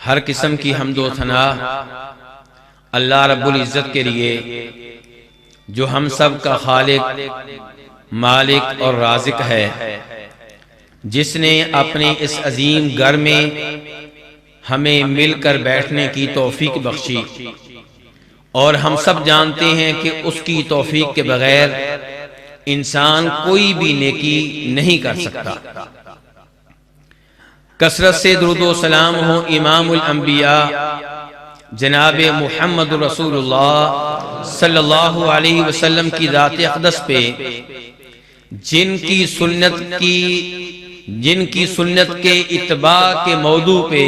हर किस्म की हम्दो सना अल्लाह रब्बुल इज़्ज़त के लिए, जो हम सब का खालिक, मालिक और राज़िक है, जिसने अपने इस अजीम घर में हमें मिलकर बैठने की तौफीक बख्शी। और हम सब जानते हैं कि उसकी तौफीक के बगैर इंसान कोई भी नेकी नहीं कर सकता। कसरत से दुरूद सलाम हो इमामुल अंबिया जनाब मुहम्मद रसूलुल्लाह सल्लल्लाहु अलैहि वसल्लम की ज़ात अक़दस पे, जिनकी सुन्नत के इत्तबा के मौजू पे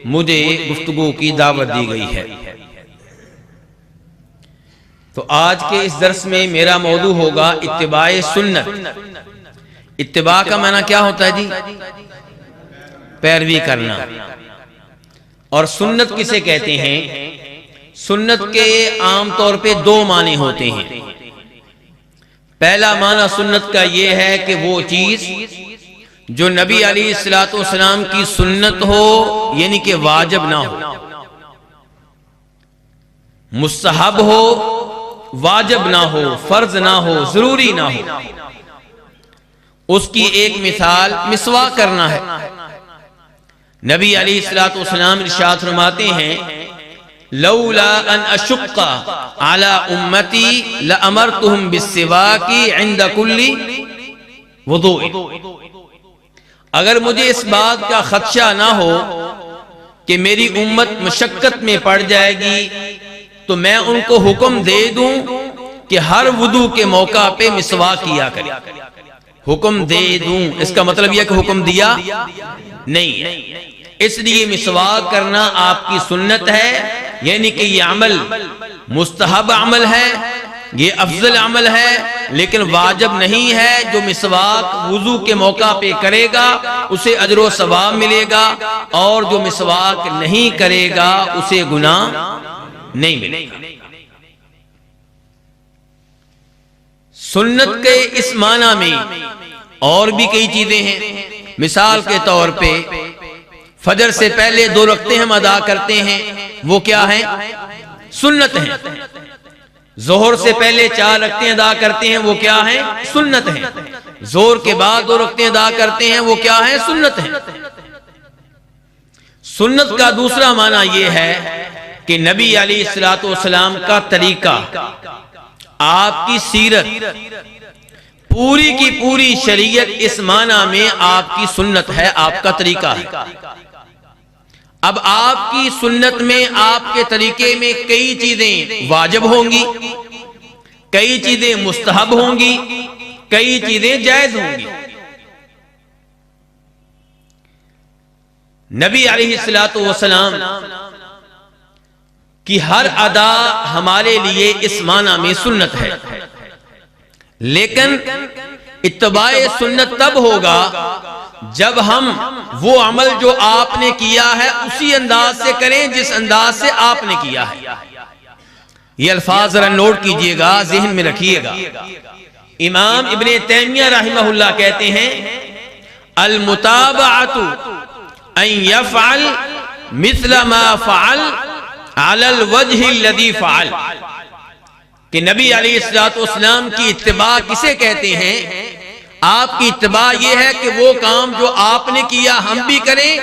मुझे गुफ्तगू की दावत दी गई है। तो आज के इस दर्स में मेरा मौजू होगा इत्तिबाए सुन्नत। इत्तिबा का माना क्या होता है जी? पैरवी करना। और सुन्नत किसे कहते हैं? सुन्नत के आम तौर पे दो माने होते हैं। पहला माना सुन्नत का यह है कि वो चीज जो नबी अलैहिस्सलातु वस्सलाम की सुन्नत हो, यानी कि वाजिब ना हो, मुस्तहब हो, वाजिब ना हो, फर्ज ना हो, जरूरी ना हो। उसकी एक मिसाल मिसवाक करना है। नबी अलैहिस्सलातु वस्सलाम इरशाद फरमाते हैं, लौला अन अशुक्का अला उम्मती लअमरतुहुम बिस्सिवाकी इंद कुल्ली वुदू। अगर मुझे इस बात का खदशा ना हो कि मेरी उम्मत मशक्कत में पड़ जाएगी, तो मैं उनको हुक्म दे दूं कि हर वुदू के मौका पे मिसवाक किया करें। हुक्म दे दूं, इसका मतलब यह कि हुक्म दिया नहीं। इसलिए मिसवाक करना आपकी सुन्नत है, यानी कि ये अमल मुस्तहब अमल है, ये अफजल अमल है, लेकिन वाजिब नहीं है। जो मिसवाक वुजू के मौका पे करेगा उसे अजर सवाब मिलेगा, और जो मिसवाक नहीं करेगा उसे गुनाह नहीं मिलेगा। सुन्नत के इस माना में और भी कई चीजें हैं। मिसाल के तौर पे फजर से पहले 2 रकअतें हम अदा करते हैं, वो क्या है? सुन्नत है। जोहर से पहले 4 रकअतें अदा करते हैं, वो क्या है? सुन्नत है। जोहर के बाद 2 रकअतें अदा करते हैं, वो क्या है? सुन्नत है। सुन्नत का दूसरा माना यह है कि नबी अलैहिस्सलातु वस्सलाम का तरीका, आपकी सीरत, पूरी की पूरी शरीयत इस माना में आपकी सुन्नत है, आपका तरीका है। अब आपकी सुन्नत में, आपके तरीके में कई चीजें वाजिब होंगी, कई चीजें मुस्तहब होंगी, कई चीजें जायज होंगी। नबी अलैहिस्सलातु वस्सलाम कि हर अदा हमारे लिए इस माना में सुन्नत है। लेकिन इत्तिबाए सुन्नत तब होगा जब हम वो अमल जो आपने किया है उसी अंदाज से करें जिस अंदाज से आपने किया है। ये अल्फाज जरा नोट कीजिएगा, ज़हन में रखिएगा। इमाम इब्ने तैमिया रहमहुल्लाह कहते हैं, अल मुताबअतु अन यफ़अल मिस्ल मा फ़अल अलल वजहिल लज़ी फ़अल। कि नबी अलैहिस्सलातु वस्सलाम की इत्तिबा किसे कहते हैं? आपकी इत्तिबा यह है कि वो काम जो आपने किया हम भी करें,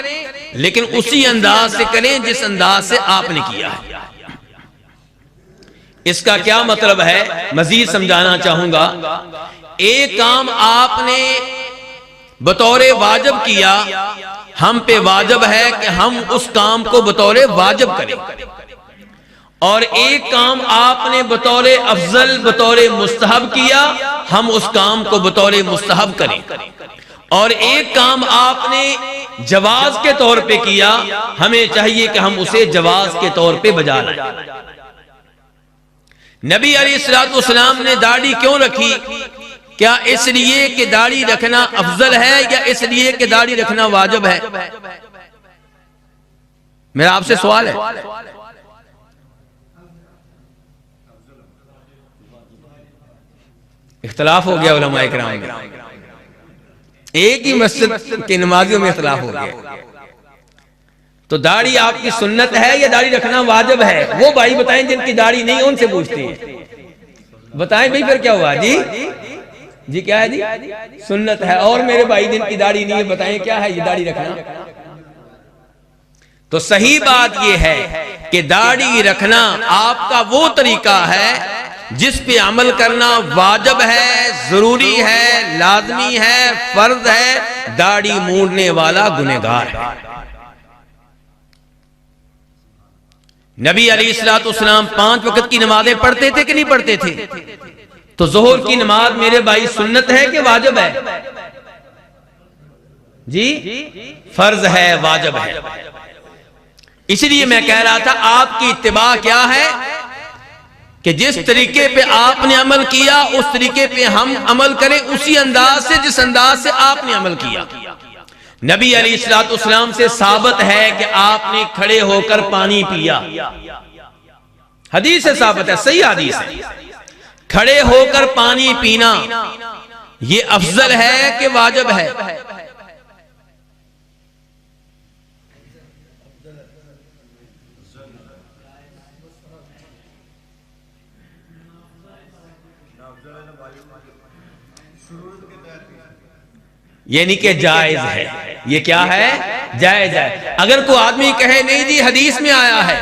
लेकिन उसी अंदाज से करें जिस अंदाज से आपने किया है। इसका क्या मतलब है, मजीद समझाना चाहूंगा। एक काम आपने बतौर वाजिब किया, हम पे वाजिब है कि हम उस काम को बतौर वाजिब करें। और एक काम आपने बतौर अफजल, बतौर मुस्तहब किया, हम उस काम को बतौर मुस्तहब करें। और एक काम आपने जवाज के तौर पे किया, हमें चाहिए कि हम उसे जवाज के तौर पे बजा लाएं। नबी अलैहिस्सलातु वस्सलाम ने दाढ़ी क्यों रखी? क्या इसलिए कि दाढ़ी रखना अफजल है, या इसलिए कि दाढ़ी रखना वाजिब है? मेरा आपसे सवाल है। इख्तलाफ हो गया उलमाए किराम में, एक ही मस्जिद के नमाजियों में इख्तलाफ हो गया। तो दाढ़ी आपकी सुन्नत है या दाढ़ी रखना वाजिब है? वो भाई बताएं जिनकी दाढ़ी नहीं, उनसे पूछते हैं। बताएं भाई फिर क्या हुआ जी? जी क्या है जी? सुन्नत है। और मेरे भाई जिनकी दाढ़ी नहीं है, बताएं क्या है ये दाढ़ी रखना? तो सही बात यह है कि दाढ़ी रखना आपका वो तरीका है जिस पे अमल करना वाजिब है, जरूरी है, लाजमी है, फर्ज है। दाढ़ी मूंढने वाला गुनहगार है। नबी अलैहिस्सलाम 5 वक्त की नमाजें पढ़ते थे कि नहीं पढ़ते थे? तो जोहर की नमाज मेरे भाई सुन्नत है कि वाजिब है? जी फर्ज है, वाजिब है। इसलिए मैं कह रहा था आपकी इत्तिबा क्या है कि जिस तरीके पे आपने अमल किया उस तरीके पे हम अमल करें, उसी अंदाज से जिस अंदाज से आपने अमल किया। नबी अलैहिस्सलाम से साबित है कि आपने खड़े होकर पानी पिया। हदीस से साबित है, सही हदीस है। खड़े होकर पानी पीना ये अफजल है कि वाजिब है? यानी कि जायज है। ये क्या है? जायज है। अगर कोई आदमी कहे नहीं जी हदीस में आया है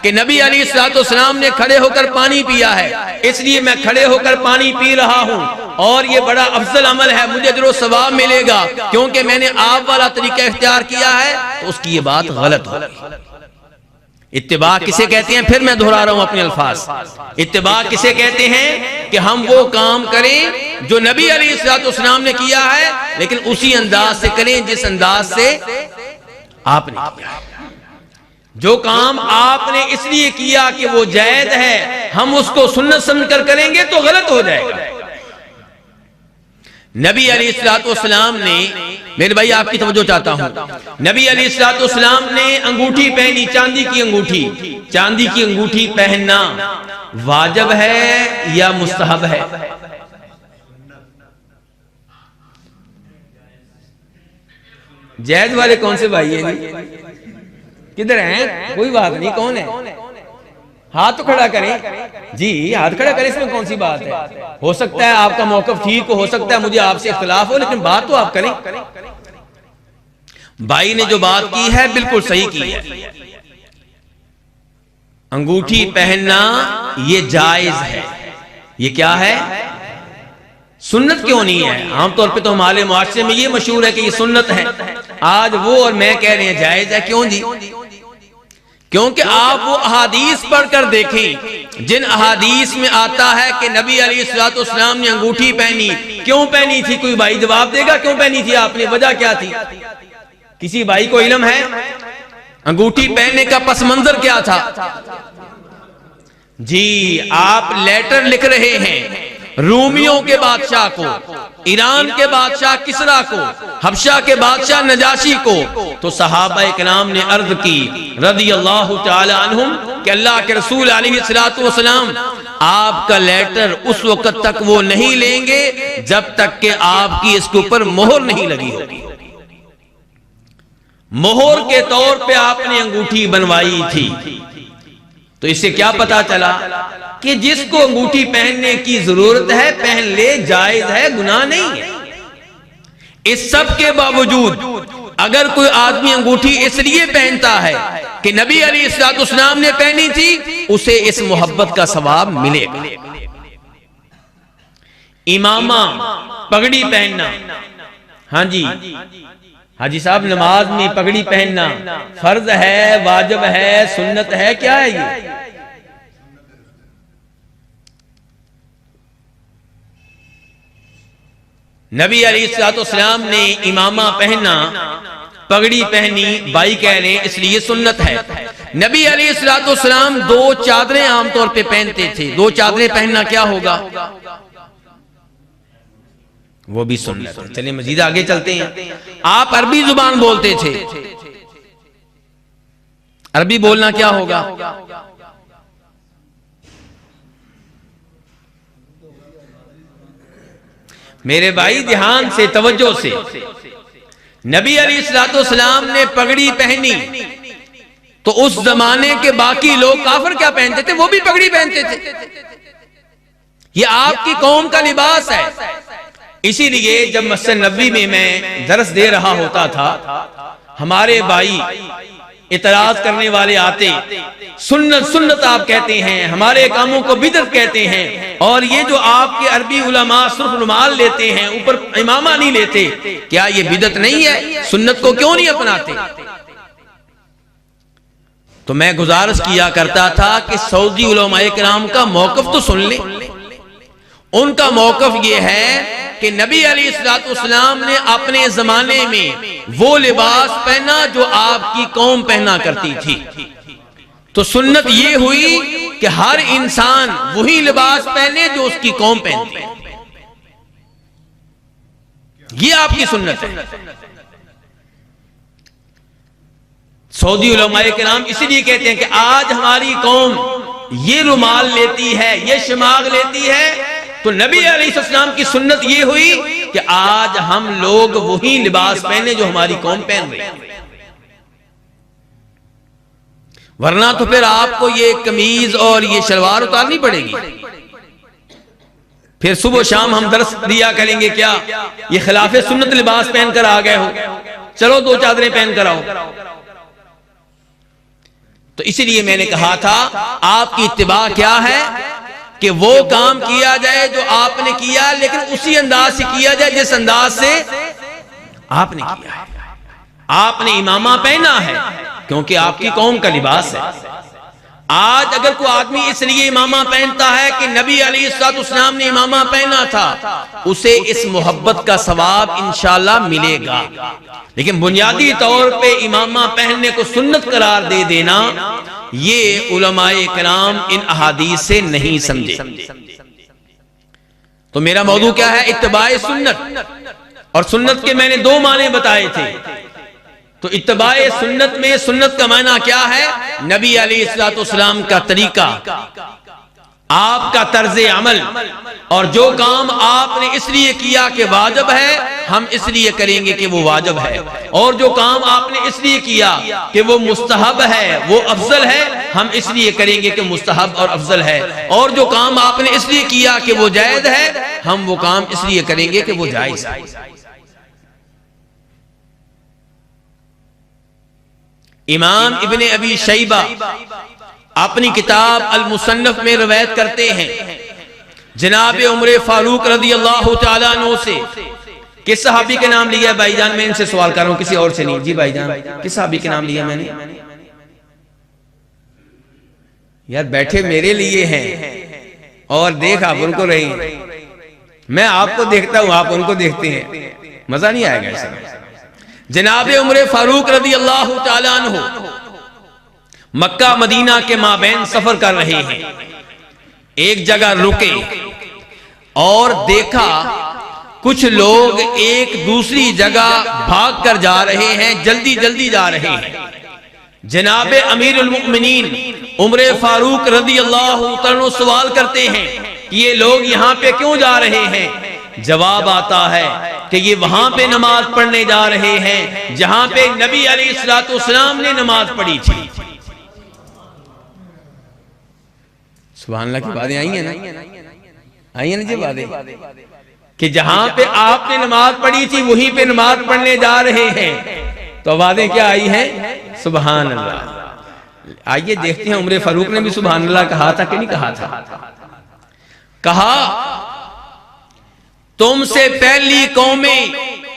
कि नबी अलैहिस्सलाम ने खड़े होकर पानी पिया है, इसलिए मैं खड़े होकर पानी पी रहा हूं और ये बड़ा अफजल अमल है, मुझे जरूर सवाब मिलेगा क्योंकि मैंने आप वाला तरीका इख्तियार किया है, तो उसकी ये बात गलत होगी। इत्तिबा किसे कहते हैं? फिर मैं दोहरा रहा हूं अपने अल्फाज। इत्तिबा किसे कहते हैं कि हम वो काम करें जो नबी अलैहिस्सलाम ने किया है, लेकिन उसी अंदाज से करें जिस अंदाज से आपने किया। जो काम आपने इसलिए किया कि वो जायज है, हम उसको सुन्नत समझकर करेंगे तो गलत हो जाएगा। नबी अलैहिस्सलाम ने, मेरे भाई आपकी तवज्जो चाहता हूं, नबी अलैहिस्सलाम ने अंगूठी पहनी, चांदी की अंगूठी। चांदी की अंगूठी पहनना वाजिब है या मुस्तहब है? जायज वाले कौन से भाई हैं? किधर हैं? कोई बात नहीं, कौन है? हाथ तो खड़ा करें जी, हाथ खड़ा करें, इसमें कौन सी बात है? हो सकता है आपका मौकफ ठीक हो सकता है मुझे आपसे इख्तिलाफ हो, लेकिन बात तो आप करें। भाई ने जो बात की है बिल्कुल सही की है। अंगूठी पहनना ये जायज है। ये क्या है? सुन्नत क्यों नहीं है? आमतौर पे तो हमारे मुआशरे में ये मशहूर है कि ये सुन्नत है। आज वो और मैं कह रहे हैं जायज है। क्यों जी? क्योंकि आप वो अहादीस पढ़कर देखें जिन अहादीस में आता है कि नबी अलैहिस्सलाम ने अंगूठी पहनी। क्यों पहनी थी? कोई भाई जवाब देगा क्यों पहनी थी आपने? वजह क्या थी? किसी भाई को इल्म है? अंगूठी पहनने का पस मंजर क्या था? जी आप लेटर लिख रहे हैं रूमियों के बादशाह को, ईरान के बादशाह किसरा को, हबशा के बादशाह नजाशी को। तो सहाबा इकराम ने अर्ज की रज़ियल्लाहु ताला अन्हुम कि अल्लाह के रसूल अलैहिस्सलातु वस्सलाम आपका लेटर उस वक्त तक वो नहीं लेंगे जब तक कि आपकी इसके ऊपर मोहर नहीं लगी होगी। मोहर के तौर पे आपने अंगूठी बनवाई थी। तो इससे क्या पता चला कि जिसको अंगूठी पहनने की जरूरत है पहन ले, जायज है, गुनाह नहीं है। इस सब के बावजूद अगर कोई आदमी अंगूठी इसलिए पहनता है कि नबी अलैहिस्सलाम ने पहनी थी, उसे इस मोहब्बत का सवाब मिलेगा। इमामा, पगड़ी पहनना, हाँ जी हाजी साहब, नमाज में पगड़ी पहनना फर्ज है, वाजिब है, सुन्नत है, क्या है ये? नबी अलैहिस्सलाम ने इमामा पहना, पगड़ी पहनी, भाई कह रहे हैं इसलिए सुन्नत है। नबी अलैहिस्सलाम 2 चादरें आमतौर पे पहनते थे। 2 चादरें पहनना क्या होगा? वो भी सुन्नत है। चलिए मजीद आगे चलते हैं। आप अरबी जुबान बोलते थे, अरबी बोलना क्या होगा? मेरे भाई ध्यान से, तवज्जो से, नबी अलैहिस्सलाम ने पगड़ी पहनी, तो उस जमाने के बाकी लोग काफिर क्या पहनते थे? वो भी पगड़ी पहनते थे। ये आपकी कौम का लिबास है। इसीलिए जब मस्जिद नबवी में मैं दर्स दे रहा होता था, हमारे भाई इतराज करने वाले आते, सुन्नत सुन्नत आप कहते हैं, हमारे कामों को बिदअत कहते हैं, और ये जो आपके अरबी उलमा सिर्फ रुमाल लेते हैं, ऊपर इमामा नहीं लेते, क्या ये बिदअत नहीं है? सुन्नत को क्यों नहीं अपनाते? तो मैं गुजारिश किया करता था कि सऊदी उलमाए किराम का मौक़िफ़ तो सुन ले। उनका मौक़िफ़ ये है कि नबी अलैहिस्सलाम ने अपने जमाने में वो लिबास पहना जो आपकी कौम पहना करती थी। तो सुन्नत ये हुई कि हर इंसान वही लिबास पहने जो उसकी कौम पहनती है। ये आपकी सुन्नत है। सऊदी उलमाए किराम इसीलिए कहते हैं कि आज हमारी कौम ये रुमाल लेती है, ये शमाग लेती है, तो नबी अलैहिस्सलाम की सुन्नत ये हुई कि आज हम लोग वही लिबास पहने जो हमारी कौम पहन रही है। वरना तो फिर आपको ये कमीज और ये शलवार उतारनी पड़ेगी। फिर सुबह शाम हम दर्स दिया करेंगे, क्या ये खिलाफे सुन्नत लिबास पहनकर आ गए हो, चलो दो चादरें पहनकर आओ। तो इसीलिए मैंने कहा था आपकी इत्तिबा क्या है कि वो काम किया जाए जो आपने किया, लेकिन उसी अंदाज से किया जाए जिस अंदाज से आपने किया है। आपने इमामा पहना है क्योंकि आपकी कौम का लिबास है। आज अगर कोई आदमी इसलिए इमामा पहनता है कि नबी अलैहिस्सलाम ने इमामा पहना था, उसे इस मोहब्बत का सवाब इंशाअल्लाह मिलेगा। लेकिन बुनियादी तौर पे इमामा पहनने को सुन्नत करार दे देना, ये उलमाए किराम इन अहादीस से नहीं समझे। तो मेरा मौजू क्या है? इत्तिबाए सुन्नत। और सुन्नत के मैंने दो माने बताए थे। तो इत्तिबाए सुन्नत में सुन्नत का माना क्या है? नबी अलैहिस्सलाम का तरीका, आपका तर्ज अमल, और जो काम आपने इसलिए किया कि वाजिब है, हम इसलिए करेंगे कि वो वाजिब है, और जो काम आपने इसलिए किया कि वो मुस्तहब है, वो अफजल है, हम इसलिए करेंगे कि मुस्तहब और अफजल है, और जो काम आपने इसलिए किया कि वो जायज है, हम वो काम इसलिए करेंगे कि वो जायज है। इमाम इब्ने अबी शैबा अपनी किताब अल मुसन्नफ में रवायत करते हैं जनाब उमर फारूक रज़ी अल्लाह तआला अन्हु से। किस सहाबी के नाम लिया भाईजान? मैं इनसे सवाल कर रहा हूं, किसी और से नहीं। जी भाईजान, किस सहाबी के नाम लिया मैंने? यार बैठे मेरे लिए हैं और देख आप उनको रही, मैं आपको देखता हूं, आप उनको देखते हैं, मजा नहीं आएगा ऐसा। जनाब उमर फारूक रज़ी अल्लाह तआला अन्हु मक्का मदीना के माबैन सफर कर रहे हैं। एक जगह रुके और देखा कुछ लोग एक दूसरी जगह भाग कर जा रहे हैं, जल्दी जल्दी जा रहे हैं। जनाब अमीरुल मुमिनीन उमर फारूक रज़ी अल्लाह तआला अन्हु सवाल करते हैं कि ये लोग यहाँ पे क्यों जा रहे हैं? जवाब आता है कि ये वहां पे नमाज पढ़ने जा रहे हैं जहां पे नबी अलैहिस्सलाम ने नमाज पढ़ी थी। सुभान अल्लाह की बातें आई हैं ना, आई है ना जी बातें, कि जहां पे आपने नमाज पढ़ी थी वहीं पे नमाज पढ़ने जा रहे हैं। तो बातें क्या आई हैं? सुभान अल्लाह। आइए देखते हैं उमर फारूक ने भी सुभान अल्लाह कहा था कि नहीं कहा था? कहा तुमसे पहली कौमें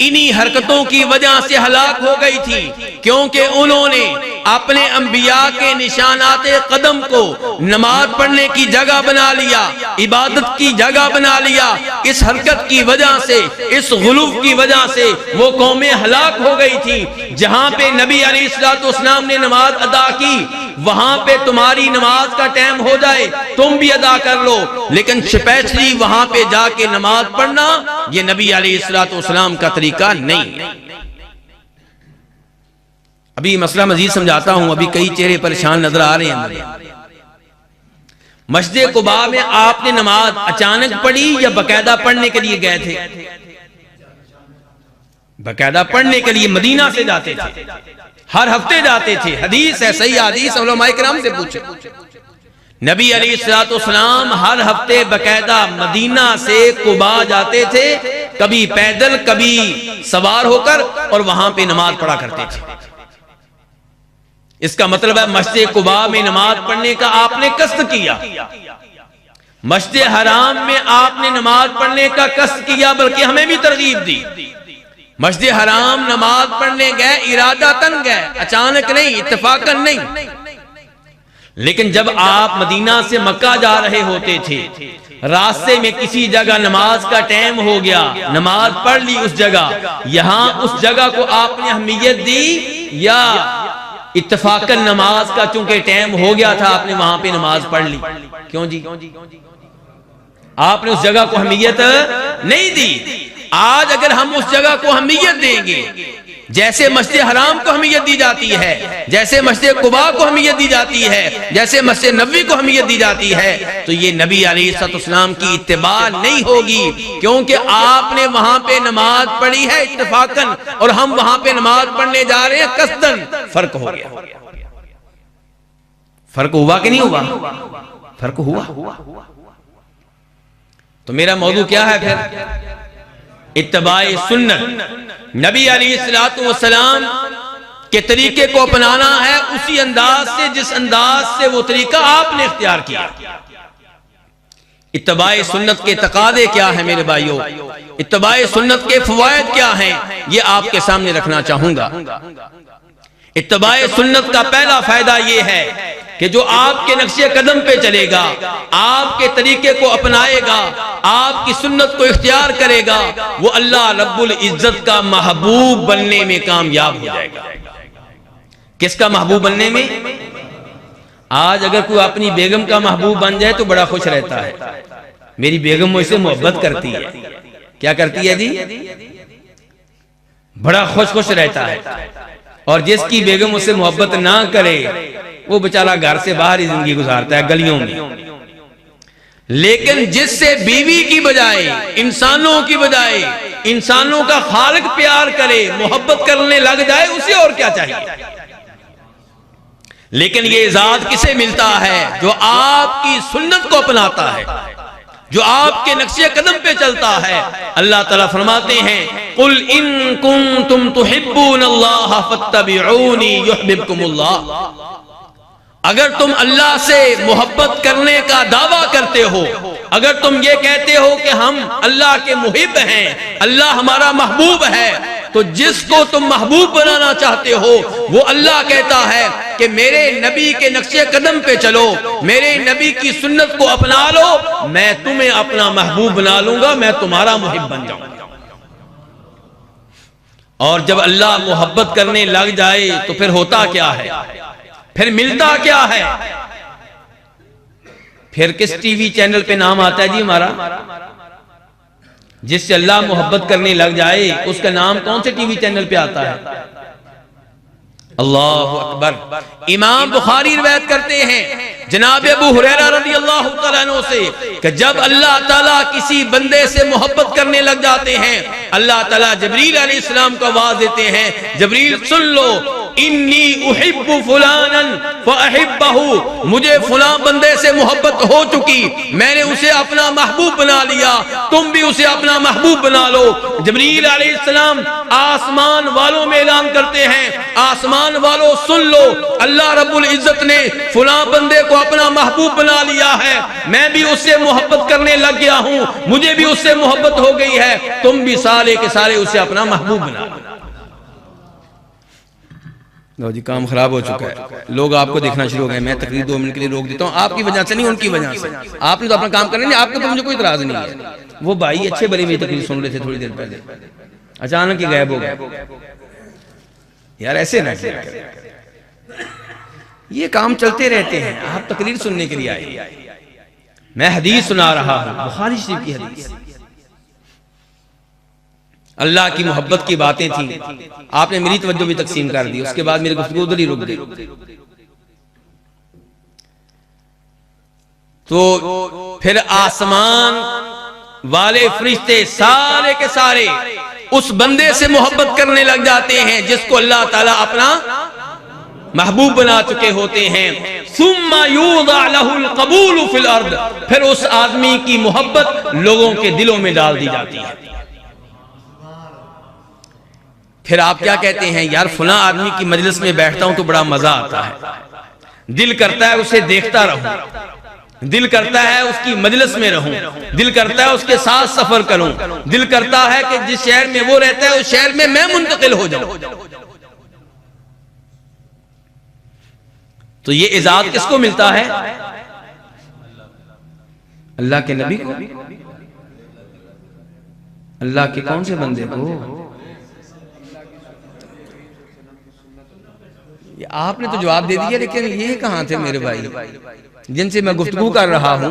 इन्हीं हरकतों की वजह से हलाक हो गई थी, क्योंकि उन्होंने अपने अंबिया के निशानाते कदम को नमाज पढ़ने की जगह बना लिया, इबादत की जगह बना लिया। इस हरकत की वजह से, इस गुलूफ की वजह से वो कौमें हलाक हो गई थी। जहां पे नबी अलैहिस्सलाम ने नमाज अदा की, वहां पे तुम्हारी नमाज का टाइम हो जाए तुम भी अदा कर लो, लेकिन स्पेशली वहां पे जाके नमाज पढ़ना ये नबी अलैहिस्सलाम का तरीका नहीं। अभी मसला मजीद समझाता हूं, अभी कई चेहरे परेशान नजर आ रहे हैं। मस्जिद कुबा में आपने नमाज अचानक पढ़ी या बकायदा पढ़ने के लिए गए थे? बकायदा पढ़ने के लिए मदीना से जाते थे, हर हफ्ते जाते थे। हदीस है, सही हदीस, उलमाए किराम से पूछे। नबी अलैहिस्सलाम हर हफ्ते बकायदा मदीना से कुबा जाते थे, कभी पैदल कभी सवार होकर, और वहां पे नमाज पढ़ा करते थे। इसका मतलब है मस्जिद कुबा में नमाज पढ़ने का आपने कष्ट किया, मस्जिद हराम में आपने नमाज पढ़ने का कष्ट किया, बल्कि हमें भी तरगीब दी। मस्जिद हराम नमाज पढ़ने गए, इरादतन गए, अचानक नहीं, इत्तेफाकन नहीं। लेकिन जब आप मदीना से मक्का जा रहे होते थे, रास्ते में किसी जगह नमाज का टाइम हो गया, नमाज पढ़ ली उस जगह, यहां उस जगह को आपने अहमियत दी या इत्तेफाकन नमाज का चूंकि टाइम हो गया था आपने वहां पे नमाज पढ़ ली? क्यों जी? आपने उस जगह को अहमियत नहीं दी। आज अगर हम उस जगह को अहमियत देंगे, जैसे मस्जिद हराम को अहमियत दी जाती है, जैसे मस्जिद कुबा को अहमियत दी जाती है, जैसे मस्जिद नबवी को अहमियत दी जाती है, तो ये नबी अलैहिस्सलाम की इत्तिबा नहीं होगी, क्योंकि आपने वहां पे नमाज पढ़ी है इत्तेफाकन, और हम वहां पे नमाज पढ़ने जा रहे हैं कसदन। फर्क हो गया। फर्क हुआ कि नहीं हुआ? फर्क हुआ। तो मेरा मौजू क्या है फिर? इत्तिबाए सुन्नत। नबी अलैहिस्सलाम के तरीके को अपनाना है उसी अंदाज से जिस अंदाज से वो तरीका आपने इख्तियार किया। इत्तिबाए सुन्नत के तकादे क्या है मेरे भाइयों, इत्तिबाए सुन्नत के फवायद क्या हैं, ये आपके सामने रखना चाहूंगा। इत्तिबाए सुन्नत का पहला फायदा ये है कि जो आपके नक्शे कदम पे चलेगा, आपके तरीके को अपनाएगा, आपकी सुन्नत को इख्तियार करेगा, वो अल्लाह रब्बुल इज्जत का महबूब बनने में कामयाब हो जाएगा। किसका महबूब बनने में? आज अगर कोई अपनी बेगम का महबूब बन जाए तो बड़ा खुश रहता है। मेरी बेगम मुझसे मोहब्बत करती है। क्या करती है जी? बड़ा खुश रहता है। और जिसकी बेगम उससे मोहब्बत ना करे वो बेचारा घर से बाहर ही जिंदगी गुजारता है, गलियों में। लेकिन जिससे बीवी की बजाय, इंसानों की बजाय, इंसानों का खालिक प्यार करे, मोहब्बत करने लग जाए, उसे और क्या चाहिए? लेकिन ये इजाज़त किसे मिलता है? जो आपकी सुन्नत को अपनाता है, जो आपके नक्शे कदम पे चलता है। अल्लाह ताला फरमाते हैं, कुल इन कुंतुम तुहिब्बूनल्लाह फत्तबिऊनी युहिब्बुकुमुल्लाह। अगर तुम अल्लाह से मोहब्बत करने का दावा करते हो, अगर तुम ये कहते हो कि हम अल्लाह के मुहिब हैं, अल्लाह हमारा महबूब है, तो जिसको तुम महबूब बनाना चाहते हो वो अल्लाह कहता है कि मेरे नबी के नक्शे कदम पे चलो, मेरे नबी की सुन्नत को अपना लो, मैं तुम्हें अपना महबूब बना लूंगा, मैं तुम्हारा मुहिब बन जाऊंगा। और जब अल्लाह मोहब्बत करने लग जाए तो फिर होता क्या है? फिर मिलता क्या है? फिर किस टीवी चैनल पे नाम आता है जी हमारा? जिससे अल्लाह मोहब्बत करने लग जाए उसका नाम कौन से टीवी चैनल पे आता है? अल्लाहु अकबर। इमाम बुखारी रिवायत करते हैं जनाब अबू हुरैरा रज़ियल्लाहु तआला अन्हु से कि जब अल्लाह ताला किसी बंदे से मोहब्बत करने लग जाते हैं, अल्लाह ताला जिब्रील अलैहिस्सलाम को आवाज देते हैं, जिब्रील सुन लो, इन्नी उहिब्बु फुलानन फअहिब्बहु, मुझे फुलां बंदे से मोहब्बत हो चुकी, मैंने उसे अपना महबूब बना लिया, तुम भी उसे अपना महबूब बना लो। जिब्रील अलैहिस्सलाम आसमान वालों में ऐलान करते हैं, आसमान वालों सुन लो, अल्लाह रब्बुल इज्जत ने फुलां बंदे को अपना महबूब बना लिया है, मैं भी उससे मोहब्बत करने लग गया हूं, मुझे भी उससे मोहब्बत हो गई है, तुम भी सारे के सारे उसे अपना महबूब बना लो। लो जी, काम खराब हो चुका है, लोग आपको देखना शुरू हो गए। मैं तकरीर 2 मिनट के लिए रोक देता हूँ, आपकी वजह से नहीं, उनकी वजह से। आपने तो अपना काम करना नहीं, आपके तो मुझे कोई इतराज नहीं है। वो भाई अच्छे भले मेरी तकरीर सुन रहे थे थोड़ी देर पहले, अचानक ही गायब हो गए। यार ऐसे ना किया करें, ये काम चलते रहते हैं। आप तकरीर सुनने के लिए आए, मैं हदीस सुना रहा हूं, बुखारी शरीफ की हदीस। अल्लाह की मोहब्बत की बातें थी, आपने मेरी तवज्जो भी तकसीम कर दी, उसके बाद मेरी गुफ्तगू उधर ही रुक गई। तो फिर आसमान वाले फरिश्ते सारे के सारे उस बंदे से मोहब्बत करने लग जाते हैं जिसको अल्लाह ताला अपना महबूब बना चुके होते हैं। सुम्मा यूज़ा लहुल क़बूल फिल अर्द, फिर उस आदमी की मोहब्बत लोगों के दिलों में डाल दी जाती है। फिर आप क्या कहते हैं, यार फला आदमी की मजलिस में बैठता हूं तो बड़ा मजा आता है, दिल करता है उसे देखता रहूं, दिल करता है उसकी मजलिस में रहूं, दिल करता है उसके साथ सफर करूं, दिल करता है कि जिस शहर में वो रहता है उस शहर में मैं मुंतकिल हो जाऊं। तो ये इजाद किसको मिलता है? अल्लाह के नबी को, अल्लाह के कौन से बंदे को? आपने तो जवाब दे दिया, लेकिन ये कहां थे मेरे भाई जिनसे मैं गुफ्तगू कर रहा हूं?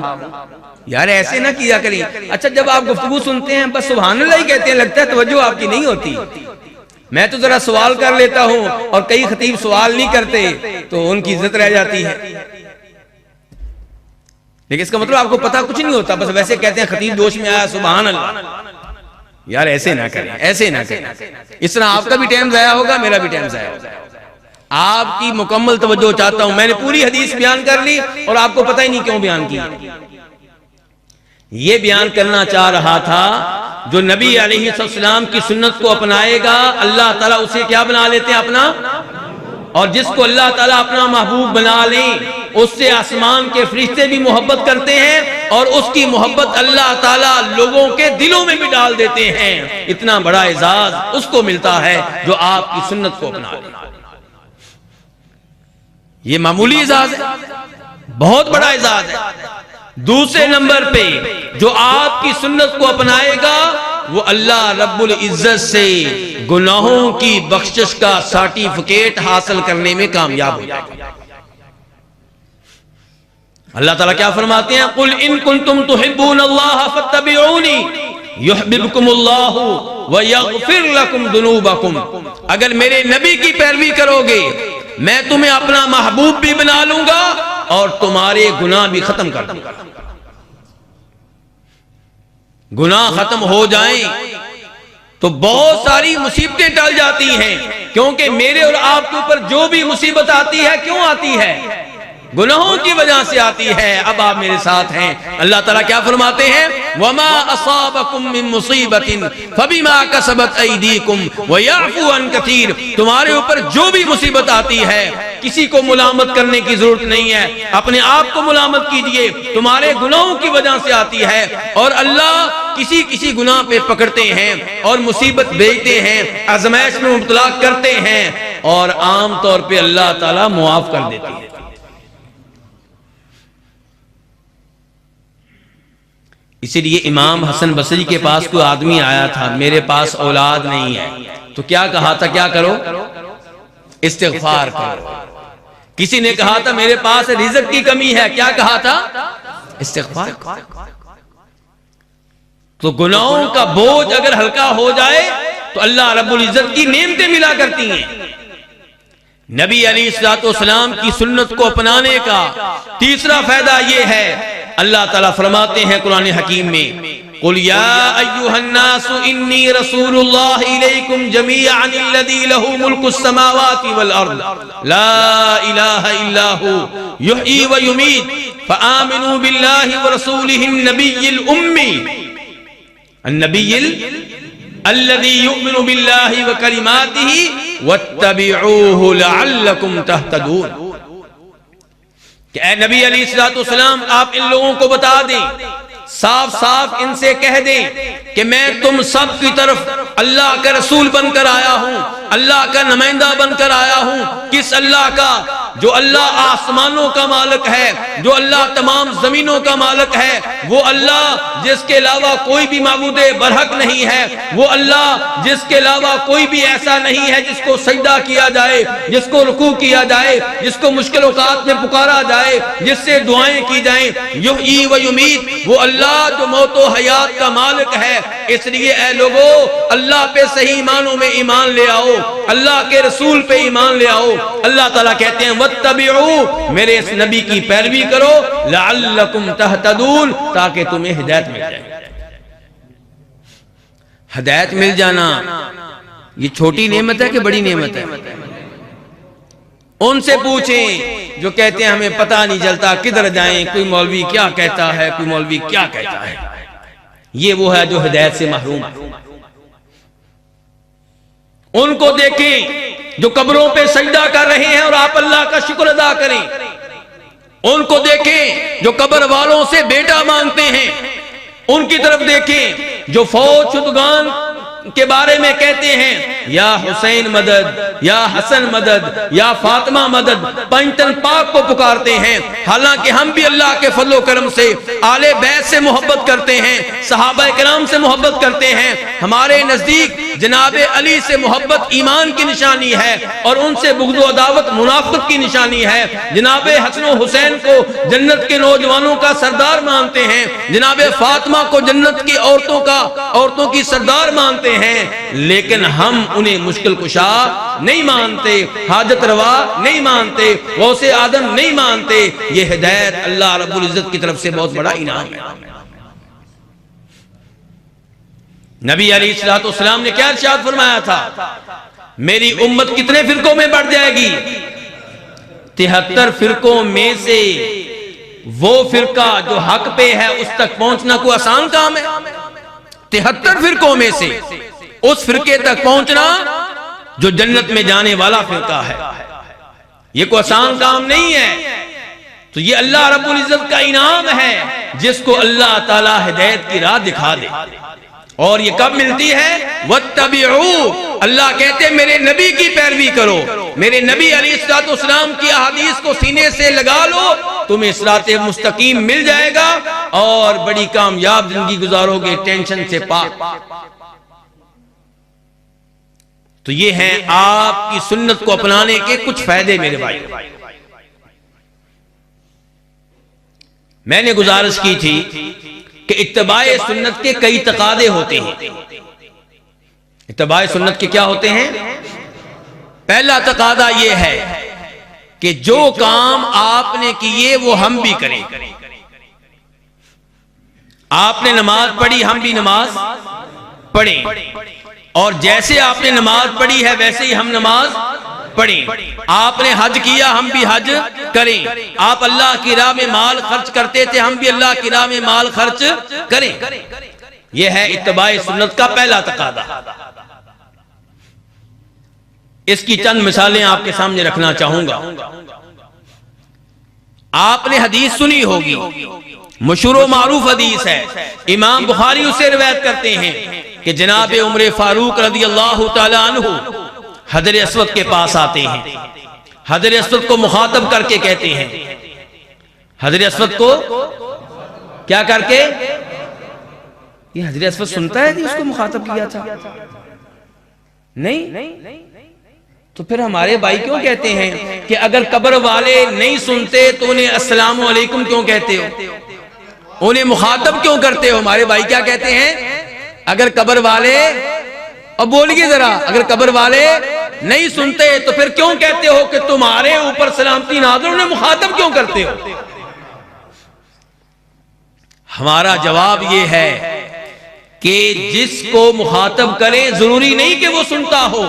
यार ऐसे ना किया करें। अच्छा, जब आप गुफ्तगू सुनते हैं बस सुभान अल्लाह ही कहते हैं, लगता है तवज्जो आपकी नहीं होती। मैं तो जरा सवाल कर लेता हूं और कई खतीब सवाल नहीं करते तो उनकी इज्जत रह जाती है। लेकिन इसका मतलब आपको पता कुछ नहीं होता, बस वैसे कहते हैं खतीब जोश में आया सुभान अल्लाह। यार ऐसे ना करें, ऐसे ना करें। इस तरह आपका भी टाइम जाया होगा, मेरा भी टाइम जाया होगा। आपकी मुकम्मल तवज्जो चाहता हूं। मैंने पूरी हदीस बयान कर ली और आपको पता ही नहीं क्यों बयान की। ये बयान करना चाह रहा था, जो नबी अलैहिस्सलाम की सुन्नत को अपनाएगा अल्लाह ताला उसे क्या बना लेते हैं? अपना। और जिसको अल्लाह ताला अपना महबूब बना ले उससे आसमान के फरिश्ते भी मोहब्बत करते हैं और उसकी मोहब्बत अल्लाह ताला लोगों के दिलों में भी डाल देते हैं। इतना बड़ा एजाज उसको मिलता है जो आपकी सुन्नत को अपना ले। ये मामूली एजाज है, बहुत बड़ा एजाज है। दूसरे नंबर पे जो आपकी सुन्नत को अपनाएगा वो अल्लाह रब्बुल इज्जत से गुनाहों की बख्शिश का सर्टिफिकेट हासिल करने में कामयाब हो जाएगा। अल्लाह ताला क्या फरमाते हैं? कुल इन कुंतुम तुहिब्बूनल्लाह फत्तबिऊनी युहिब्बुकुमुल्लाहु व यगफिर लकुम दुनूबकुम। अगर मेरे नबी की पैरवी करोगे मैं तुम्हें अपना महबूब भी बना लूंगा और तुम्हारे गुनाह भी खत्म कर दूंगा। गुनाह खत्म हो जाएं तो बहुत सारी मुसीबतें टल जाती हैं, क्योंकि मेरे और आपके ऊपर जो भी मुसीबत आती है क्यों आती है? गुनाहों की वजह से आती है। अब आप मेरे साथ हैं। अल्लाह ताला क्या फरमाते हैं? वमा असाबकुम मिन मुसीबतिन फबिमा कसबत अयदीकुम व यअफू अन कसीर। तुम्हारे ऊपर जो भी मुसीबत आती है किसी को मुलामत करने की जरूरत नहीं है, अपने आप को मुलामत कीजिए। तुम्हारे गुनाहों की वजह से आती है और अल्लाह किसी किसी गुनाह पे पकड़ते हैं और मुसीबत भेजते हैं, आजमाइश में मुब्तला करते हैं और आम तौर पे अल्लाह ताला मुआफ कर देते हैं। इसीलिए इमाम हसन बसरी के पास कोई आदमी आया था, मेरे पास औलाद नहीं है, तो क्या कहा था? क्या करो? इस्तिग़फ़ार करो। किसी ने कहा था मेरे पास रिज़्क़ की कमी है, क्या कहा था? इस्तिग़फ़ार। तो गुनाहों का बोझ अगर हल्का हो जाए तो अल्लाह रब्बुल इज्जत की नेमतें मिला करती हैं। नबी अलैहिस्सलाम की सुन्नत को अपनाने का तीसरा फायदा यह है, अल्लाह ताला फरमाते हैं कुरान हकीम में, कुल या अय्युहन्नासु इन्नी रसूलुल्लाह इलैकुम जमीअन अल्लज़ी लहू मुल्कुस समावाति वल अर्द ला इलाहा इल्ला हु युहयी व युमीत फआमिनू बिल्लाहि व रसूलिहिन नबिय्यिल उम्मी अन्नबिय्यिल अल्लज़ी युमिनु बिल्लाहि व कलिमातिही वत्तबिऊहु लअल्लकुम तहतदून। कि ऐ नबी अलैहिस्सलाम आप इन लोगों को बता दें, साफ साफ इनसे कह दें कि मैं तुम सब की तरफ अल्लाह का रसूल बनकर आया हूं, अल्लाह का नुमाइंदा बनकर आया हूं। किस अल्लाह का? जो अल्लाह आसमानों का मालिक है, जो अल्लाह तमाम जमीनों का मालिक है, वो अल्लाह जिसके अलावा कोई भी माबूद बरहक नहीं है, वो अल्लाह जिसके अलावा कोई भी ऐसा नहीं है जिसको सजदा किया जाए, जिसको रुकू किया जाए, जिसको मुश्किल औकात में पुकारा जाए, जिससे दुआएं की जाएं। युहयी व युमीत, वो अल्लाह जो मौत व हयात का मालिक है। इसलिए ऐ लोगों, अल्लाह पे सही मानों में ईमान ले आओ, अल्लाह के रसूल पे ईमान ले आओ। अल्लाह ताला कहते हैं वत्तबिऊ, मेरे इस नबी की पैरवी करो, लअल्लकुम तहतदून, ताकि तुम्हें हिदायत मिल जाए। हिदायत मिल जाना ये छोटी नेमत है कि बड़ी नेमत है? उनसे पूछें जो कहते हैं हमें पता नहीं चलता किधर जाएं, कोई मौलवी क्या कहता है, कोई मौलवी क्या कहता है। ये वो है जो हिदायत से महरूम है। उनको देखें जो कब्रों पे सजदा कर रहे हैं और आप अल्लाह का शुक्र अदा करें। उनको देखें जो कब्र वालों से बेटा मांगते हैं। उनकी तरफ देखें जो फौज शुदगान के बारे में कहते हैं या हुसैन मदद, या हसन मदद, या फातिमा मदद, पंचतन पाक को पुकारते हैं। हालांकि हम भी अल्लाह के फजलो करम से आले बैत से मोहब्बत करते हैं, सहाबा किराम से मोहब्बत करते हैं। हमारे नजदीक जनाबे अली से मोहब्बत ईमान की निशानी है और उनसे बुग़्ज़ व अदावत मुनाफ़िक़त की निशानी है। जनाबे हसन और हुसैन को जन्नत के नौजवानों का सरदार मानते हैं। जनाबे फातिमा को जन्नत की औरतों की सरदार मानते हैं। लेकिन हम उन्हें मुश्किल कुशा नहीं मानते, हाजत रवा नहीं मानते, गौसे आदम नहीं मानते। ये हिदायत अल्लाह रब्बुल इज्जत की तरफ से बहुत बड़ा इनाम है। नबी अलैहिस्सलाम ने क्या इरशाद फरमाया था? मेरी उम्मत कितने फिरकों में बढ़ जाएगी? 73 फिरकों में से वो फिरका जो हक पे है उस तक पहुंचना कोई आसान काम है? 73 फिरकों में से उस फिरके तक पहुंचना जो जन्नत में जाने वाला फिरका है, ये कोई आसान काम नहीं है। तो ये अल्लाह रब्बुल इज्जत का इनाम है जिसको अल्लाह ताला हिदायत की राह दिखा दे। और ये कब मिलती है? वत्तबिऊ, अल्लाह कहते हैं मेरे नबी की पैरवी करो। मेरे नबी अलैहिस्सलाम की अहादीस को सीने से लगा लो, तुम्हें सिराते मुस्तकीम मिल जाएगा और बड़ी कामयाब जिंदगी गुजारोगे, टेंशन से पाक। तो ये हैं आपकी सुन्नत को अपनाने के कुछ फायदे। मेरे भाई, मैंने गुजारिश की थी कि इत्तिबाए सुन्नत के कई तकादे होते हैं। इत्तिबाए सुन्नत के क्या होते हैं? पहला तकादा यह है कि जो काम आपने किए वो हम भी करें। आपने नमाज पढ़ी, हम भी नमाज पढ़ें, और जैसे आपने नमाज पढ़ी है वैसे ही हम नमाज पढ़ें। आपने हज किया, हम भी हज करें। आप अल्लाह की राह में माल खर्च करते थे, हम भी अल्लाह की राह में माल खर्च करें। यह है इत्तिबाए सुन्नत का पहला तकादा। इसकी चंद मिसालें आपके सामने रखना चाहूंगा। आपने हदीस सुनी होगी, मशहूर मारूफ हदीस है। इमाम बुखारी उसे रिवायत करते हैं कि जनाब उमर फारूक रज़ी अल्लाह तआला अन्हु हजर अस्वद के पास आते हैं। हजर अस्वद को मुखातब करके कहते हैं, हजर अस्वद को क्या करके? ये हजर अस्वद सुनता है कि उसको मुखातब किया था? नहीं। तो फिर हमारे भाई क्यों कहते हैं कि अगर कब्र वाले नहीं सुनते तो उन्हें अस्सलामु अलैकुम क्यों कहते हो, उन्हें मुखातब क्यों करते हो? हमारे भाई क्या कहते हैं? अगर कब्र वाले, अब बोलिए जरा, अगर कब्र वाले नहीं सुनते तो फिर क्यों कहते हो कि तुम्हारे ऊपर सलामती नाज़िल, उन्हें मुखातब क्यों करते हो? हमारा जवाब यह है कि जिसको मुखातब करें जरूरी नहीं कि वो सुनता हो।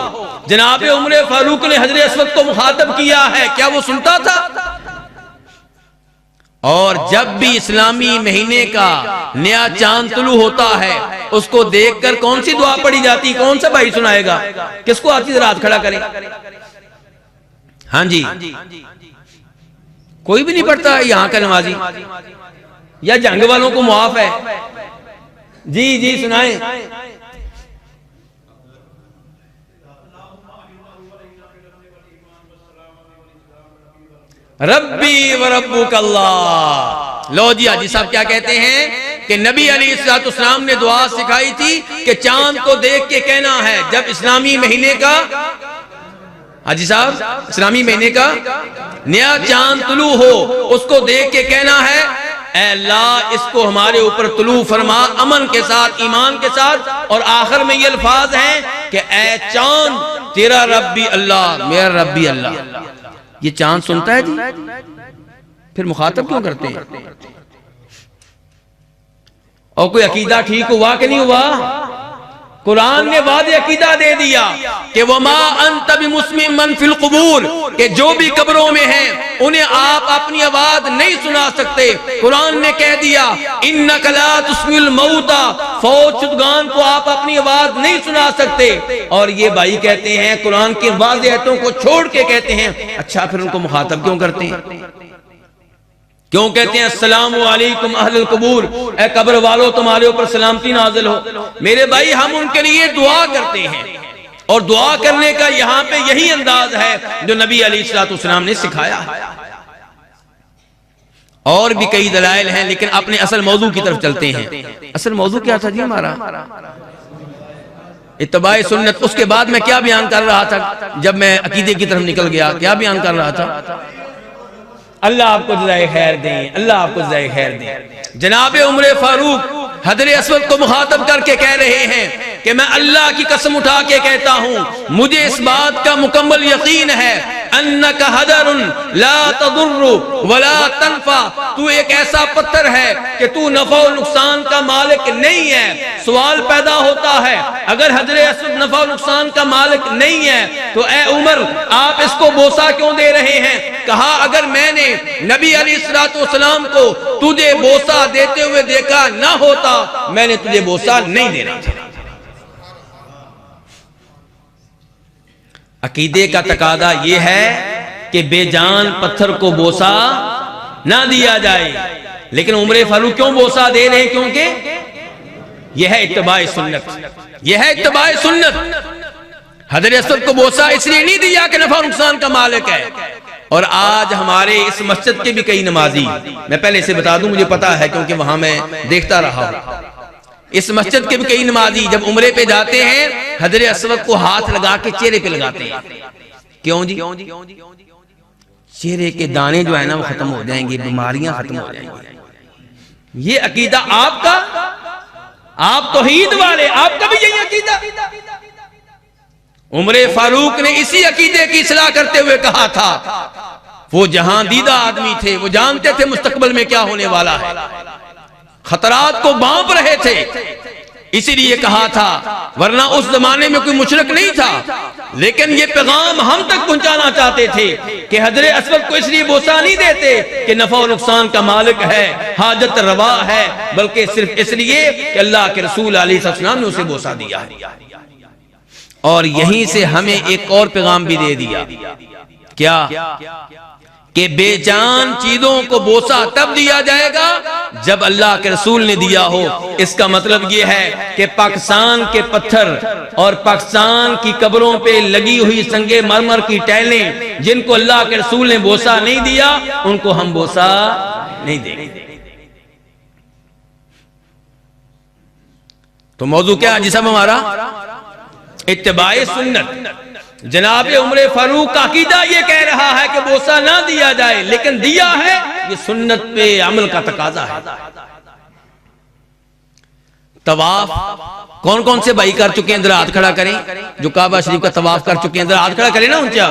जनाब उमर फारूक ने हजरत अस्वद को मुखातब किया है, क्या वो सुनता था? और जब भी इस्लामी महीने का नया चांद तुलू होता है उसको देखकर कौन सी दुआ पढ़ी जाती? कौन सा भाई सुनाएगा? किसको आती? जरा हाथ खड़ा करें। हाँ जी, कोई भी नहीं पढ़ता यहां का नमाजी, या जंग वालों को मुआफ है? जी सुनाएं। रब्बी व रब्बुक अल्लाह। लो जी, हाजी साहब क्या कहते हैं कि नबी अलैहिस्सलाम ने दुआ सिखाई थी कि चांद को देख के कहना है, जब इस्लामी महीने का, हाजी साहब, इस्लामी महीने का नया चांद तुलू हो उसको देख के कहना है, ऐ अल्लाह इसको हमारे ऊपर तुलू फरमा अमन के साथ, ईमान के साथ। और आखिर में ये अल्फाज हैं कि ऐ चांद तेरा रब्बी अल्लाह, मेरा रब्बी अल्लाह। ये चांद सुनता है जी, फिर मुखातब क्यों करते हैं? और कोई अकीदा ठीक हुआ कि नहीं हुआ? कुरान ने वादे अकीदा दे दिया कि वमा अंत बिमुस्मिन मन फिल कुबूर, कि जो भी कब्रों में हैं उन्हें आप अपनी आवाज नहीं सुना सकते। कुरान ने कह दिया इन्नका ला तुस्मिल मौता, फौत शुदगान को आप अपनी आवाज नहीं सुना सकते। और ये भाई कहते हैं कुरान के वादे आयतों को छोड़ के कहते हैं, अच्छा फिर उनको मुखातब क्यों करते हैं? क्यों कहते हैं अस्सलामु अलैकुम अहलुल कबूर, ए कब्र वालों तुम्हारे ऊपर सलामती नाजिल हो। मेरे भाई हम उनके लिए दुआ करते हैं और दुआ करने का यहाँ पे यही अंदाज है जो नबी अलैहिस्सलाम ने सिखाया है। और भी कई दलाइल हैं, लेकिन अपने असल मौजू की तरफ चलते हैं। असल मौजू क्या था जी हमारा? इत्तबाए सुन्नत। उसके बाद मैं क्या बयान कर रहा था? जब मैं अकीदे की तरफ निकल गया, क्या बयान कर रहा था? अल्लाह आपको जज़ाए खैर दें, अल्लाह आपको जज़ाए खैर दें। जनाब उमर फारूक हजरे अस्वद को मुखातब करके कह रहे हैं कि मैं अल्लाह की कसम उठा के कहता हूं, मुझे इस बात का मुकम्मल यकीन है अन्नका हदरुन ला तदुर्रु वला तनफा, तू एक ऐसा पत्थर है कि तू नफा और नुकसान का मालिक नहीं है। सवाल पैदा होता है, अगर हजरे अस्वद नफा और नुकसान का मालिक नहीं है तो ए उमर आप इसको बोसा क्यों दे रहे हैं? कहा अगर मैंने नबी अलैहिस्सलाम को तुझे बोसा देते हुए देखा ना होता, मैंने तुझे बोसा नहीं देना था। अकीदे का तकादा यह है कि बेजान पत्थर को बोसा ना दिया जाए, लेकिन उमर फारूक क्यों बोसा दे रहे हैं? क्योंकि यह है इत्तबाए सुन्नत, यह है इत्तबाए सुन्नत। हजरत अस्वद को बोसा इसलिए नहीं दिया कि नफा नुकसान का मालिक है। और आज हमारे इस मस्जिद के भी कई नमाजी, मैं पहले से बता दूं, मुझे पता है क्योंकि वहां मैं देखता रहा हूं, इस मस्जिद के भी कई नमाजी जब उम्रे पे जाते हैं हजरत अस्वद को हाथ लगा के चेहरे पे लगाते हैं। क्यों जी? चेहरे के दाने जो है ना वो खत्म हो जाएंगे, बीमारियां खत्म हो जाएंगी। ये अकीदा आपका, आप तौहीद वाले, आपका भी यही अकीदा। उमर फारूक ने इसी अकीदे की इस्लाह करते हुए कहा था, वो जहां दीदा आदमी थे, वो जानते थे मुस्तकबिल में क्या होने वाला है, खतरात को बांप रहे थे, इसीलिए कहा था। वरना उस जमाने में कोई मुशरिक नहीं था, लेकिन ये पैगाम हम तक पहुंचाना चाहते थे कि हजरत अस्वद को इसलिए बोसा नहीं देते कि नफा और नुकसान का मालिक है, हाजत रवा है, बल्कि सिर्फ इसलिए कि अल्लाह के रसूल अलैहिस्सलाम ने उसे बोसा दिया है। और यहीं से हमें एक और पैगाम भी दे दिया, क्या? कि बेजान चीजों को बोसा तब दिया जाएगा जब अल्लाह के रसूल ने दिया हो। इसका मतलब यह है कि पाकिस्तान के पत्थर और पाकिस्तान की कब्रों पे लगी हुई संगे मरमर की टाइलें जिनको अल्लाह के रसूल ने बोसा नहीं दिया, उनको हम बोसा नहीं देंगे। तो मौजू क्या है जी साहब हमारा? इत्तिबाए सुन्नत। जनाब उमर फारूक का अकीदा ये कह रहा है कि बोसा ना दिया जाए, लेकिन दिया है, ये सुन्नत पे अमल का तकाजा है। तवाफ कौन कौन से भाई कर चुके हैं? इधर हाथ खड़ा करें। जो काबा शरीफ का तवाफ कर चुके हैं इधर हाथ खड़ा करें ना ऊंचा।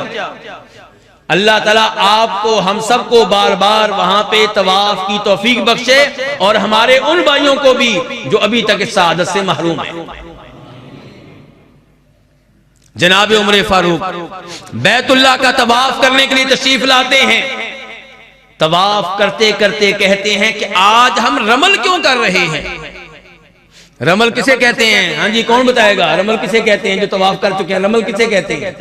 अल्लाह ताला आपको हम सबको बार बार वहां पे तवाफ की तौफीक बख्शे और हमारे उन भाइयों को भी जो अभी तक इस सादत से महरूम है। जनाब उमर फारूक बैतुल्लाह का तवाफ करने के लिए तशरीफ लाते हैं। तवाफ करते करते कहते हैं कि आज हम रमल क्यों कर रहे हैं? रमल किसे कहते हैं? हाँ जी, कौन बताएगा रमल किसे कहते हैं? जो तवाफ कर चुके हैं रमल किसे कहते हैं?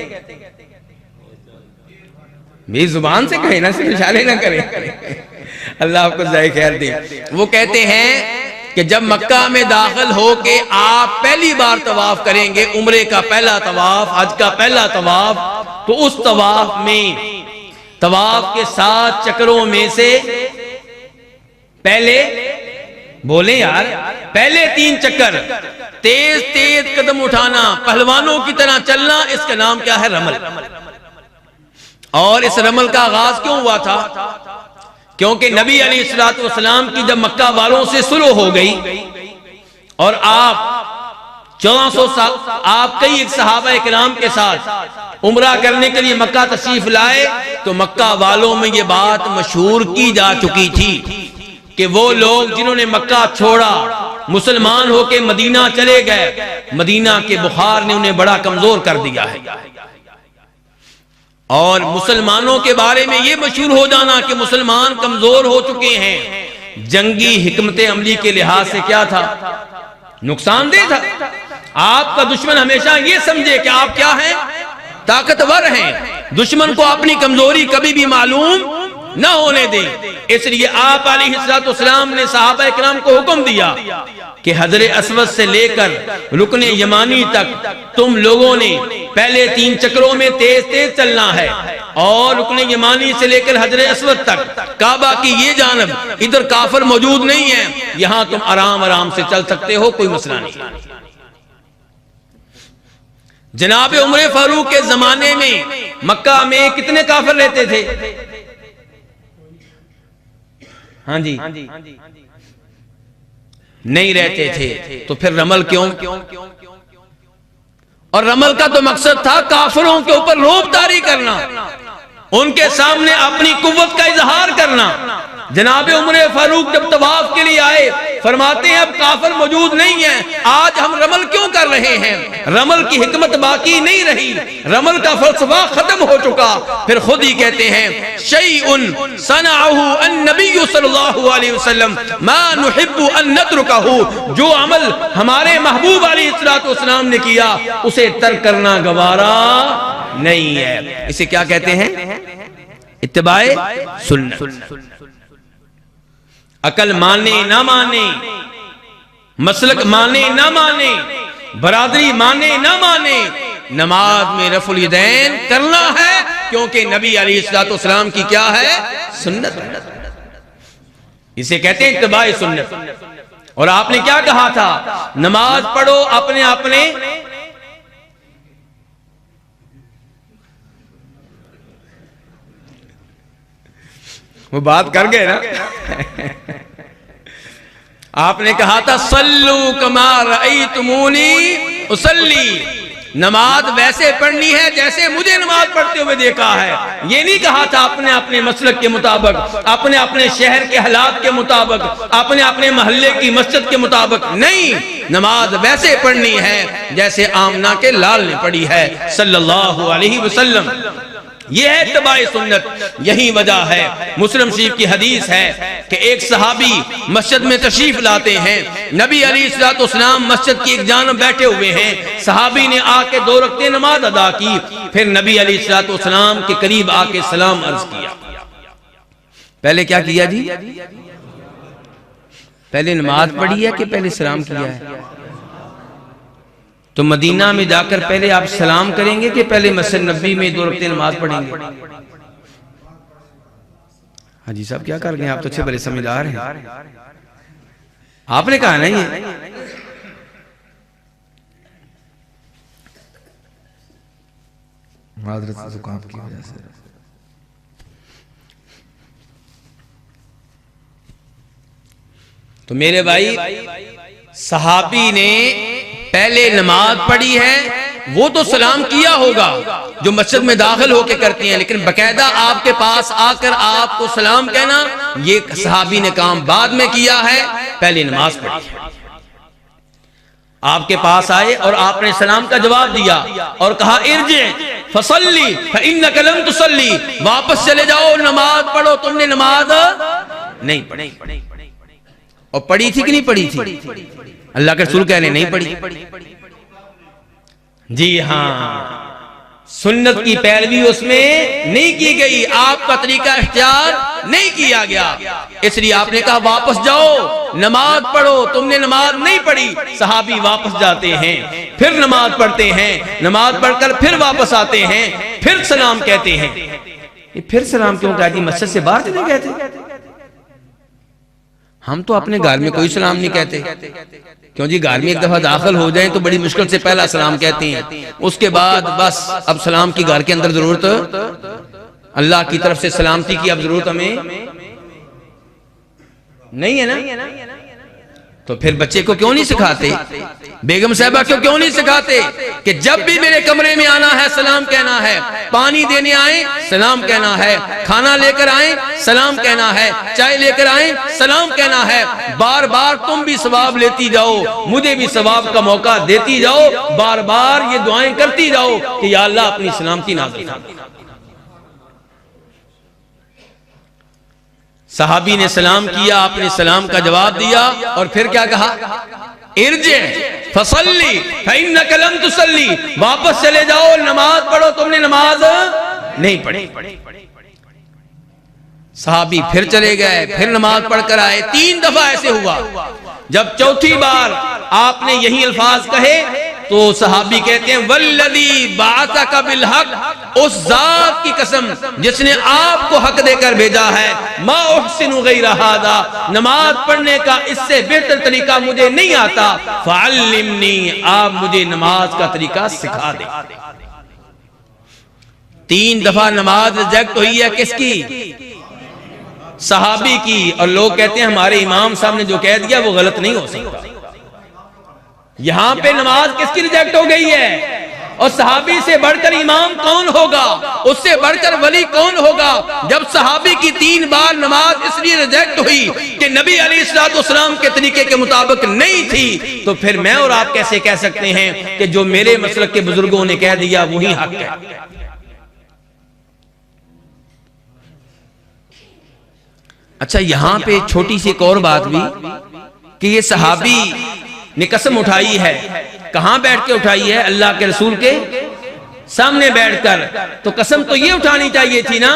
मेरी जुबान से कहे ना, सिर्फ इशारे ना करें। अल्लाह आपको ज़ाय खैर दे। वो कहते हैं कि जब मक्का में दाखिल हो के आप पहली बार तवाफ करेंगे, उम्रे का पहला तवाफ, हज का पहला तवाफ, तो उस तवाफ में तवाफ के 7 चक्रों में से पहले बोले यार, पहले 3 चक्कर तेज तेज कदम उठाना, पहलवानों की तरह चलना, इसका नाम क्या है? रमल। और इस रमल का आगाज क्यों हुआ था? क्योंकि नबी अलैहिस्सलाम की जब मक्का वालों से सुलह हो गई और आप 1400 साल आप कई एक सहाबा इकराम के साथ उम्रा करने के लिए मक्का तशरीफ लाए, तो मक्का वालों में ये बात मशहूर की जा चुकी थी कि वो लोग जिन्होंने मक्का छोड़ा मुसलमान होके मदीना चले गए, मदीना के बुखार ने उन्हें बड़ा कमजोर कर दिया है। और मुसलमानों के बारे में यह मशहूर हो जाना कि मुसलमान कमजोर हो चुके हैं, जंगी हिकमत अमली के लिहाज से क्या था? नुकसानदेह था। आपका दुश्मन हमेशा ये समझे कि आप क्या हैं? ताकतवर हैं। दुश्मन को अपनी कमजोरी कभी भी मालूम न होने दें। इसलिए आप अलैहिस्सलाम ने सहाबा इकराम को हुक्म दिया कि हजरे अस्वद से लेकर रुकने यमानी तक तुम लोगों ने पहले 3 चक्रों में तेज तेज चलना है, और रुकने यमानी से लेकर हजरे अस्वद तक काबा की ये जानब इधर काफिर मौजूद नहीं है, यहां तुम आराम आराम से चल सकते हो, कोई मसला नहीं। जनाब उमर फारूक के जमाने में मक्का में कितने काफिर रहते थे? हाँ जी, नहीं रहते थे। तो फिर रमल क्यों? और रमल का तो मकसद था काफिरों के ऊपर रोबदारी करना, उनके सामने अपनी कुव्वत का इजहार करना। जनाब उमर फारूक जब तवाफ के लिए आए, फरमाते हैं अब काफिर मौजूद नहीं है, आज हम रमल क्यों कर रहे हैं? रमल की हिकमत बाकी नहीं रही, रमल का फलसफा खत्म हो चुका। फिर खुद ही कहते हैं शैउन सनअहु अन्नबी सल्लल्लाहु अलैहि वसल्लम मा नुहिब्बु अन नतरुकहु, जो अमल हमारे महबूब अलैहिस्सलातु वस्सलाम ने किया उसे तर्क करना गवारा नहीं है। इसे क्या कहते हैं? इत्तिबाए सुन्नत। अकल माने ना माने, मसलक माने ना माने, बरादरी माने ना माने, नमाज में रफुल यदैन करना है, क्योंकि नबी अलैहिस्सलातु वस्सलाम की क्या है? सुन्नत। इसे कहते हैं इत्तिबाए सुन्नत। और आपने क्या कहा था? नमाज पढ़ो अपने अपने वो बात कर गए ना। आपने कहा था सल्लू कमा रअयतुमूनी उसल्ली, नमाज वैसे पढ़नी है जैसे मुझे नमाज पढ़ते हुए देखा है। ये नहीं कहा था अपने अपने मसलक के मुताबिक, अपने अपने शहर के हालात के मुताबिक, अपने अपने मोहल्ले की मस्जिद के मुताबिक नहीं, नमाज वैसे पढ़नी है जैसे आमना के लाल ने पढ़ी है सल्लल्लाहु अलैहि वसल्लम। यह है इत्तिबाए सुन्नत। यही वजह है, मुस्लिम शरीफ की हदीस है कि एक सहाबी मस्जिद में तशरीफ लाते हैं, नबी अलैहिस्सलातु वस्सलाम मस्जिद की एक जानब बैठे हुए हैं, सहाबी ने आके 2 रकअतें नमाज अदा की, फिर नबी अलैहिस्सलातु वस्सलाम के करीब आके सलाम अर्ज किया। पहले क्या किया जी? पहले नमाज पढ़ी है कि पहले सलाम किया है? तो मदीना में जाकर पहले आप सलाम करेंगे कि पहले मस्जिद नबी में 2 रकअतें नमाज पढ़ेंगे? हाजी साहब क्या कर गए? आप तो अच्छे बड़े समझदार हैं, आपने कहा नहीं है। मादरत जुकाम की वजह से। तो मेरे भाई, सहाबी ने पहले नमाज पढ़ी है, वो तो सलाम किया होगा जो मस्जिद में दाखिल होके करती हैं, लेकिन बकायदा आपके पास आकर आपको सलाम कहना, ये सहाबी ने काम बाद में किया है, पहले नमाज पढ़ी है। आपके पास आए और आपने सलाम का जवाब दिया और कहा इरजे फसल्ली फइन्नका लम तुसल्ली, वापस चले जाओ, नमाज पढ़ो, तुमने नमाज नहीं पढ़ी। और पढ़ी थी कि नहीं पढ़ी थी? अल्लाह के रसूल कह रहे नहीं पढ़ी। जी हाँ, सुन्नत की पैरवी उसमें नहीं की गई, आपका तरीका इख्तियार नहीं किया गया, इसलिए आपने कहा वापस जाओ, नमाज पढ़ो, तुमने नमाज नहीं पढ़ी। सहाबी वापस जाते हैं, फिर नमाज पढ़ते हैं, नमाज पढ़कर फिर वापस आते हैं, फिर सलाम कहते हैं। ये फिर सलाम क्यों कहा जी? मस्जिद से बाहर चले गए थे? हम तो अपने घर में कोई सलाम नहीं कहते, क्यों जी? घर में एक दफा दाखिल हो जाएं तो बड़ी मुश्किल से पहला सलाम कहते हैं, उसके बाद बस अब सलाम की घर के अंदर जरूरत, अल्लाह की तरफ से सलामती की अब जरूरत हमें नहीं है ना। तो फिर बच्चे को क्यों नहीं सिखाते, बेगम साहबा क्यों नहीं सिखाते कि जब भी मेरे कमरे में आना है सलाम कहना है, पानी देने आए सलाम कहना है, खाना लेकर आए सलाम कहना है, चाय लेकर आए सलाम कहना है। बार बार तुम भी सवाब लेती जाओ, मुझे भी सवाब का मौका देती जाओ, बार बार ये दुआएं करती जाओ कि या अल्लाह अपनी सलामती नाज़िल फरमा। सहाबी ने सलाम किया, आपने सलाम का जवाब दिया और फिर क्या कहा, इरजे फसल्ली फइन्नका लम तुसल्ली, वापस चले जाओ, नमाज पढ़ो, तुमने नमाज नहीं पढ़ी। सहाबी फिर चले गए, फिर नमाज पढ़कर आए। 3 दफा ऐसे हुआ। जब चौथी बार आपने यही अल्फाज कहे तो सहाबी कहते हैं वल्लदी बाअसका बिल हक, उस जात की कसम जिसने आपको हक देकर भेजा है, मा उहसिनु गैरा हादा, नमाज पढ़ने का इससे बेहतर तरीका मुझे नहीं आता, फअल्लिमनी, आप मुझे नमाज का तरीका सिखा दे। 3 दफा नमाज रिजेक्ट हुई है, किसकी, सहाबी की। और लोग कहते हैं हमारे इमाम साहब ने जो कह दिया वो गलत नहीं हो सकता। यहां पे नमाज किसकी रिजेक्ट हो गई है, और सहाबी से बढ़कर इमाम कौन होगा, उससे बढ़कर वली कौन होगा। जब सहाबी की 3 बार नमाज इसलिए रिजेक्ट हुई कि नबी अलैहिस्सलाम के तरीके के मुताबिक नहीं थी, तो फिर मैं और आप कैसे कह सकते हैं कि जो मेरे मसलक के बुजुर्गों ने कह दिया वही हक है। अच्छा, यहां पे छोटी सी एक और बात भी कि ये सहाबी ने कसम उठाई है, कहां बैठ के उठाई है, अल्लाह के रसूल के सामने बैठकर। तो कसम तो ये उठानी चाहिए थी ना,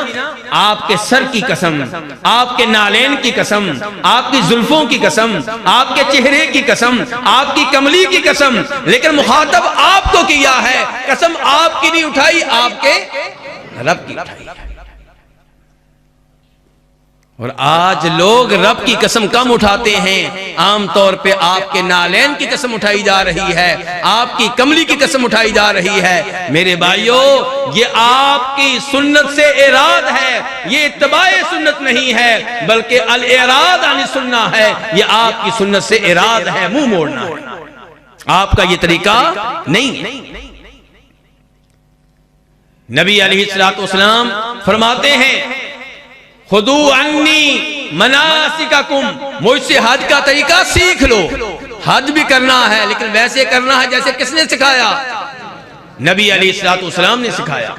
आपके सर की कसम, आपके नालेन की कसम, आपकी जुल्फों की कसम, आपके चेहरे की कसम, आपकी कमली की कसम, लेकिन मुखातब आपको किया है। कसम आपकी नहीं उठाई, आपके रब की उठाई। और आज लोग रब की कसम कम उठाते हैं, आमतौर पे आपके नालैन की कसम उठाई जा रही है, आपकी कमली की कसम उठाई जा रही है। मेरे भाइयों, ये आपकी सुन्नत से इराद है, ये इत्तबाए सुन्नत नहीं है, बल्कि अल इराद अन सुन्ना है। ये आपकी सुन्नत से इराद है, मुंह मोड़ना है, आपका ये तरीका नहीं। नबी अलैहिस्सलाम फरमाते हैं खुदू अन्नी मनासिकाकुम, मुझसे हज का तरीका सीख लो। हज भी करना है लेकिन वैसे करना है जैसे किसने सिखाया, नबी अलैहिस्सलाम ने सिखाया।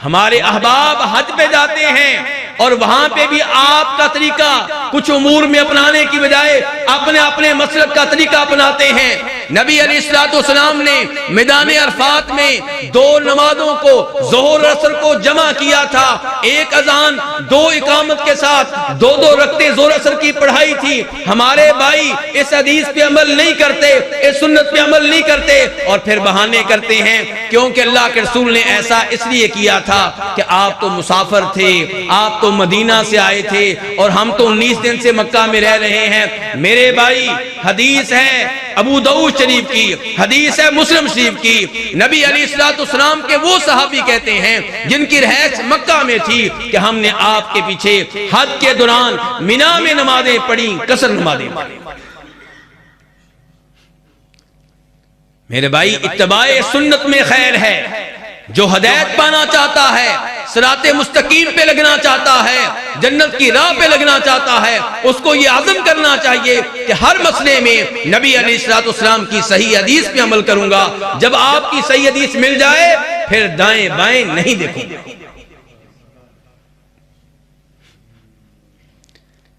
हमारे अहबाब हज पे जाते हैं और वहां पे भी आपका तरीका कुछ उमूर में अपनाने की बजाय अपने अपने मसलक का तरीका अपनाते हैं। नबी अलैहिस्सलाम ने मैदान अरफात में 2 नमाजों को, ज़ोहर असर को जमा किया था। 1 अजान 2 इकामत के साथ 2-2 रकते ज़ोहर असर की पढ़ाई थी। हमारे भाई इस हदीस पे अमल नहीं करते, इस सुन्नत पे अमल नहीं करते और फिर बहाने करते हैं क्योंकि अल्लाह के रसूल ने ऐसा इसलिए किया था कि आप तो मुसाफिर थे, आप तो मदीना से आए थे और हम तो 19 दिन से मक्का में रह रहे हैं। मेरे भाई, हदीस है अबू दाऊद शरीफ की, हदीस है मुस्लिम शरीफ की, नबी अलैहिस्सलाम के वो सहाबी कहते हैं जिनकी रहश मक्का में थी कि हमने आपके पीछे हज के दौरान मिना में नमाजें पढ़ी, कसर नमाजें पढ़ी। मेरे भाई, इत्तबाए सुन्नत में खैर है। जो हिदायत पाना चाहता है, सिराते मुस्तकीम पे लगना चाहता है, जन्नत की राह पे लगना चाहता है, उसको ये आज़म करना चाहिए कि हर मसले में नबी अलैहिस्सलाम की सही हदीस पे अमल करूंगा। जब आपकी सही हदीस मिल जाए फिर दाएं बाएं नहीं देखूंगा।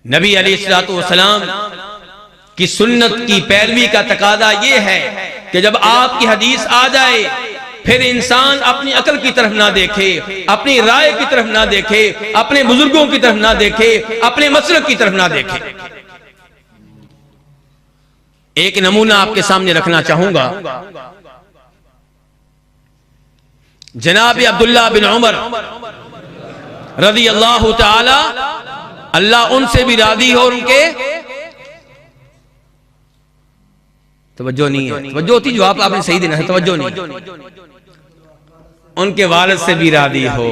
नबी अलैहिस्सलाम की सुन्नत की पैरवी का तकादा यह है कि जब आपकी हदीस आ जाए फिर इंसान अपनी अकल की तरफ ना देखे, अपनी राय की तरफ ना देखे, अपने बुजुर्गों की तरफ ना देखे, अपने मसलक की तरफ ना देखे। एक नमूना आपके सामने रखना चाहूंगा। जनाब अब्दुल्ला बिन उमर रज़ी अल्लाह ताला, अल्लाह उनसे भी राजी हो, उनके तवज्जो नहीं है, तवज्जो थी, जवाब आपने सही देना है, तवज्जो नहीं। उनके वालिद से भी राजी हो,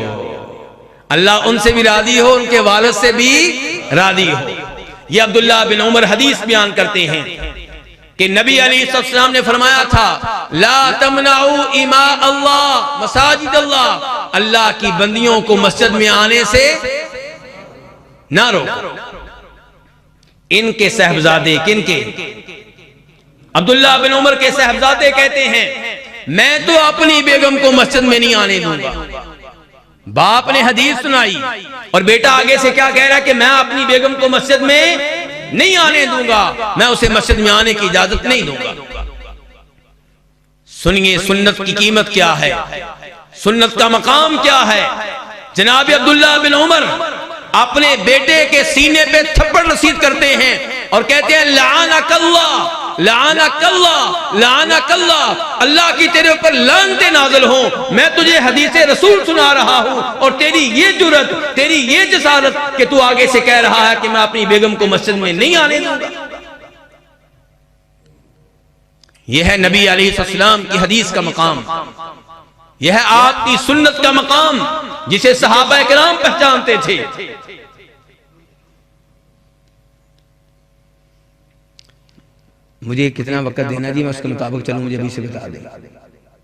अल्लाह उनसे भी राजी हो, उनके वालिद से भी राजी हो। ये अब्दुल्ला बिन उमर हदीस बयान करते हैं कि नबी अलैहिस्सलाम ने फरमाया था, ला तमनाउ इमा अल्लाह मसाजिद अल्लाह, अल्लाह की बंदियों को मस्जिद में आने से ना रोको। इनके साहबजादे, किनके? अब्दुल्ला बिन उमर के साहबजादे कहते हैं, मैं तो अपनी बेगम को मस्जिद में नहीं आने दूंगा। बाप ने हदीस सुनाई और बेटा आगे से क्या कह रहा है कि मैं अपनी बेगम को मस्जिद में नहीं आने दूंगा, मैं उसे मस्जिद में आने की इजाजत नहीं दूंगा। सुनिए सुन्नत की कीमत क्या है, सुन्नत का मकाम क्या है। जनाब अब्दुल्ला बिन उमर अपने बेटे के सीने पे थप्पड़ रसीद करते हैं और कहते हैं, लानकल्लाह लानकल्लाह लानकल्लाह, अल्लाह की तेरे ऊपर लानतें नाज़िल हो। मैं तुझे हदीसे रसूल सुना रहा हूं और तेरी ये जुर्रत, तेरी ये जसारत कि तू आगे से कह रहा है कि मैं अपनी बेगम को मस्जिद में नहीं आने दूंगा। यह है नबी अलैहिस्सलाम की हदीस का मकाम, यह है आपकी सुन्नत का मकाम जिसे सहाबा किराम पहचानते थे। मुझे कितना वक्त देना जी, मैं उसके मुताबिक चलूं, मुझे अभी से बता दें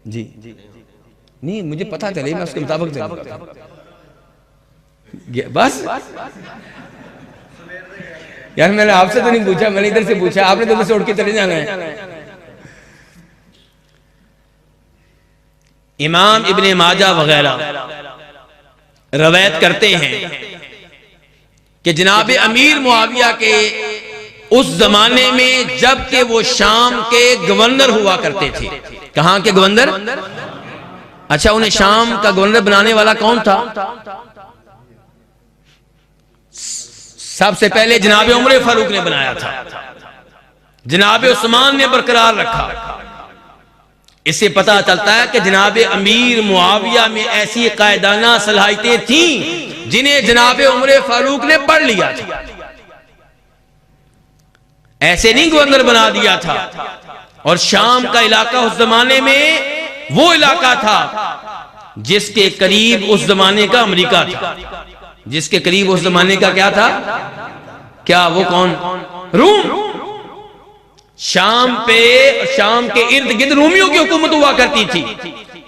जी। नहीं मुझे पता चले, मैं उसके मुताबिक चलूं बस। यार मैंने आपसे तो नहीं पूछा, मैंने इधर से पूछा, आपने तो उधर उड़ के चले जाना है। इमाम इब्ने माजा वगैरह रवायत करते हैं कि जनाब अमीर मुआविया के उस जमाने में, जबकि वो शाम के गवर्नर हुआ करते थे। कहां के गवर्नर? अच्छा, उन्हें शाम का गवर्नर बनाने वाला कौन था? सबसे पहले जनाब उमर फारूक ने बनाया था, जनाब उस्मान ने बरकरार रखा। इससे पता चलता है कि जनाब अमीर मुआविया में ऐसी कायदाना सलाहियतें थीं जिन्हें जनाब उमर फारूक ने पढ़ लिया था। ऐसे नहीं गवर्नर बना दिया था। और शाम का इलाका उस जमाने में वो इलाका था जिसके करीब उस जमाने का अमेरिका था, जिसके करीब उस जमाने का क्या था? क्या वो कौन? रूम। शाम पे, शाम के इर्द गिर्द रूमियों की हुकूमत हुआ करती थी।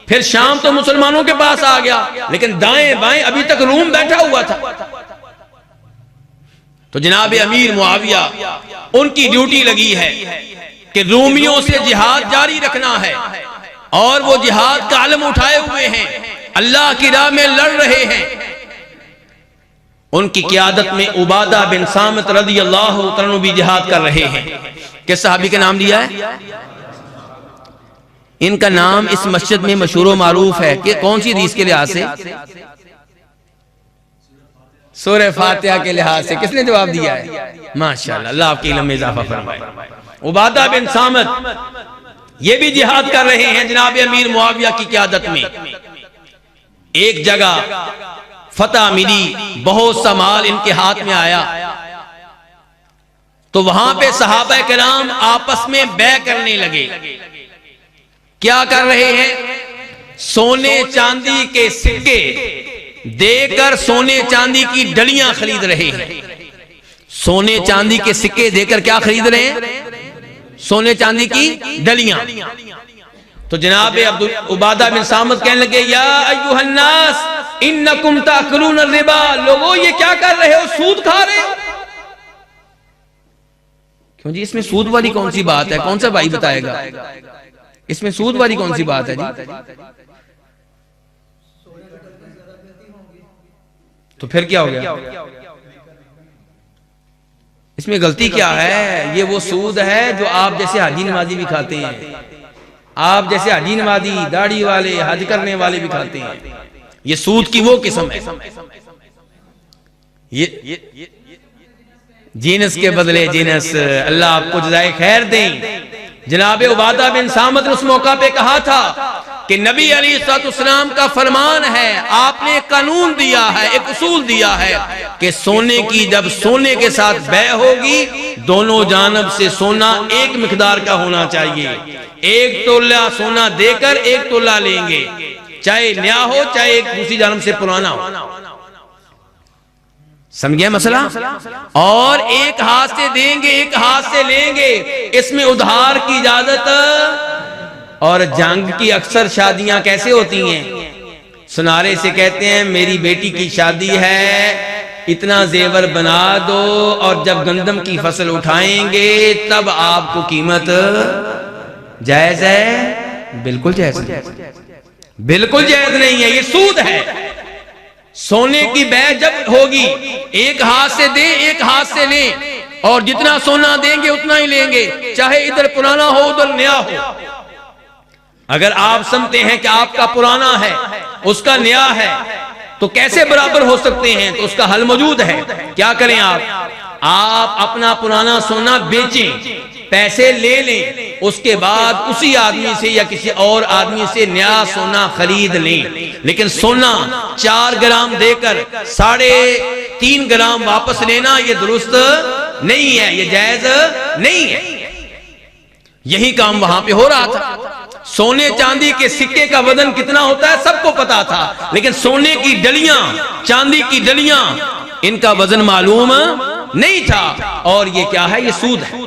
फिर शाम तो मुसलमानों के पास आ गया, लेकिन दाएं बाएं अभी तक रूम बैठा हुआ था। तो जनाब अमीर मुआविया, उनकी ड्यूटी लगी है कि रूमियों से जिहाद जारी रखना है, और वो जिहाद का आलम उठाए हुए हैं, अल्लाह की राह में लड़ रहे हैं। उनकी क़ियादत में उबादा बिन सामित रज़ियल्लाहु अन्हु भी जिहाद कर रहे हैं। किस सहाबी का नाम दिया है? इनका नाम इस मस्जिद में मशहूर मारूफ है कि कौन सी हदीस के लिहाज से? सूरह फातिहा के लिहाज से। किसने जवाब दिया है? माशाअल्लाह, अल्लाह आपके इल्म में इजाफा फरमाए। उबादा बिन सामित ये भी जिहाद कर रहे हैं जनाब अमीर मुआविया की क़ियादत में। एक जगह फतह मिली, बहुत सा माल इनके हाथ में आया, तो वहां पे सहाबा किराम आपस में बै करने लगे। क्या कर रहे हैं? सोने चांदी के सिक्के देकर सोने चांदी की डलियां खरीद रहे हैं। सोने चांदी के सिक्के देकर क्या खरीद रहे हैं? सोने चांदी की डलियां। तो जनाब उबादा बिन सामित कहने लगे, या अय्युहन्नास इन्नकुम ताकुलून रिबा, लोगों ये क्या कर रहे हो? सूद खा रहे हो। क्यों जी, इसमें सूद वाली कौन सी बात है? कौन सा भाई बताएगा इसमें सूद वाली कौन सी बात है जी? तो फिर क्या हो गया? इसमें गलती क्या है? ये वो सूद है जो आप जैसे हाजी नमाजी भी खाते हैं, आप जैसे हाजी नमाजी, दाढ़ी वाले, हज करने वाले भी खाते हैं। ये सूद की वो किस्म है। ये जीनस के बदले जीनस। अल्लाह आपको जज़ाए खैर दें। जनाब उबादा बिन सामित ने उस मौका पे कहा था कि नबी अलैहिस्सलाम का फरमान है, आपने कानून दिया है, एक उसूल दिया है कि सोने की जब सोने के साथ बै होगी, दोनों जानब से सोना एक मिकदार का होना चाहिए। एक तोला सोना देकर एक तोला लेंगे, चाहे नया हो चाहे एक दूसरी जानब से पुराना हो। समझ गया मसला। और एक हाथ से देंगे एक हाथ से लेंगे, इसमें उधार की इजाजत। और जंग की अक्सर शादियां कैसे होती हैं, सुनारे से कहते हैं मेरी बेटी की शादी है, इतना जेवर बना दो, और जब गंदम की फसल उठाएंगे तब आपको कीमत जायज है। बिल्कुल जायज नहीं, बिल्कुल जायज नहीं है, ये सूद है। सोने की बैच जब होगी, एक हाथ से दे एक हाथ से ले, और जितना सोना देंगे उतना ही लेंगे, चाहे इधर पुराना हो उधर नया हो। अगर आप समझते हैं कि आपका पुराना है उसका नया है तो कैसे बराबर हो सकते हैं, तो उसका हल मौजूद है। क्या करें आप अपना पुराना सोना बेचें, पैसे ले लें, उसके बाद उसी आदमी से या किसी और आदमी से नया सोना खरीद लें। लेकिन सोना 4 ग्राम देकर 3.5 ग्राम वापस लेना ये दुरुस्त नहीं है, ये जायज नहीं है। यही काम वहां पे हो रहा था। सोने चांदी के सिक्के का वजन कितना होता है सबको पता था, लेकिन सोने की डलियां, चांदी की डलियां, इनका वजन मालूम नहीं था। और ये क्या है, ये सूद है।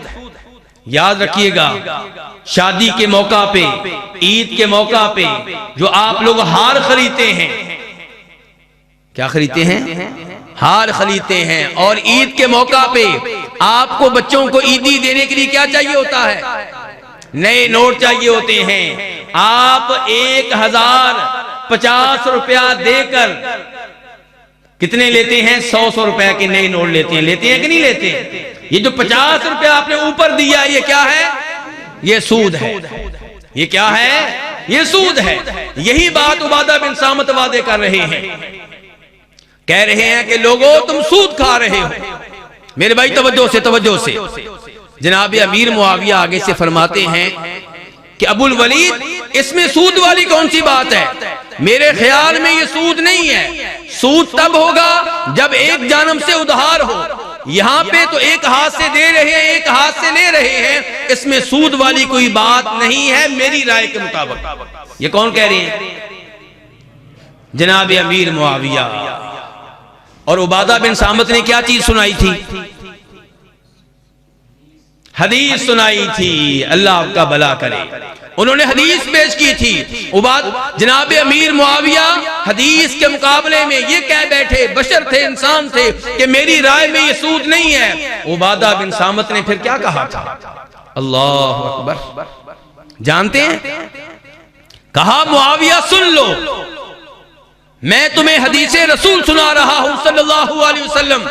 याद रखिएगा, शादी के मौका पे, ईद के मौका पे जो आप लोग हार खरीदते हैं, क्या खरीदते हैं, हार खरीदते हैं। और ईद के मौका पे आपको बच्चों को ईदी देने के लिए क्या चाहिए होता है, नए नोट चाहिए होते हैं। आप 1050 रुपया देकर कितने लेते हैं, 100 रुपया के नए नोट लेते हैं कि नहीं लेते? ये जो 50 रुपया आपने ऊपर दिया, ये क्या है, ये सूद है। ये क्या है, ये सूद है। यही बात उबादा बिन सामत वादे कर रहे हैं, कह रहे हैं कि लोगों तुम सूद खा रहे हो। मेरे भाई तवज्जो से जनाब अमीर मुआविया आगे से फरमाते हैं कि अबुल वलीद इसमें सूद वाली कौन सी बात है? मेरे ख्याल में ये सूद नहीं है। सूद तब होगा जब एक जानब से उधार हो। यहाँ पे तो एक हाथ से दे रहे हैं एक हाथ से ले रहे हैं, इसमें सूद वाली कोई बात नहीं है मेरी राय के मुताबिक। ये कौन कह रहे हैं? जनाब अमीर मुआविया। और उबादा बिन सामत ने क्या चीज सुनाई थी? हदीस सुनाई थी। अल्लाह आपका भला करे। उन्होंने हदीस पेश की थी। जनाब अमीर मुआविया हदीस के मुकाबले में ये कह बैठे, बशर थे, इंसान थे, कि मेरी राय में ये सूद नहीं है। उबादा बिन सामत ने फिर क्या कहा था? अल्लाह अकबर। जानते हैं? कहा मुआविया सुन लो, मैं तुम्हें हदीसे रसूल सुना रहा हूं सल्लल्लाहु अलैहि वसल्लम,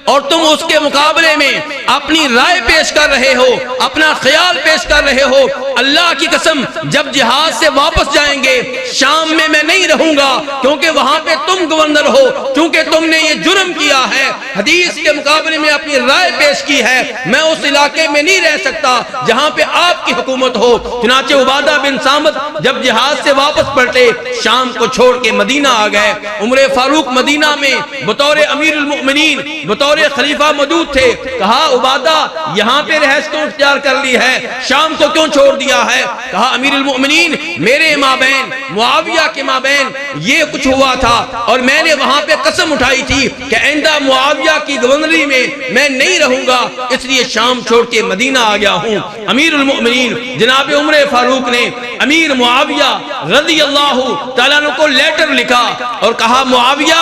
और तुम उसके मुकाबले में अपनी राय पेश कर रहे हो, अपना ख्याल पेश कर रहे हो। अल्लाह की कसम, जब जिहाद से वापस जाएंगे शाम में मैं नहीं रहूंगा, क्योंकि वहां पे तुम गवर्नर हो, क्योंकि तुमने ये जुर्म किया है, हदीस के मुकाबले में अपनी राय पेश की है। मैं उस इलाके में नहीं रह सकता जहां पे आपकी हुकूमत हो। चुनाचे उबादा बिन सामत जब जिहाद से वापस पलटे, शाम को छोड़ के मदीना आ गए। उमरे फारूक मदीना में बतौर अमीरुल मुमिनीन, बतौर खलीफा मौजूद थे। कहा उबादा यहाँ पे रहस क्यों इख्तियार कर ली है, शाम को क्यों छोड़ दिया है? कहा अमीरुल मुमिनीन, मेरे माबैन मुआविया के माबैन ये कुछ हुआ था, और मैंने वहां पे कसम उठाई थी कि आइंदा मुआविया की गवर्नरी में मैं नहीं रहूंगा, इसलिए शाम छोड़ के मदीना आ गया हूँ। अमीरुल मुमिनीन जनाब उमरे फारूक ने अमीर मुआविया रज़ी अल्लाहु तआला अन्हु को लेटर लिखा और कहा मुआविया,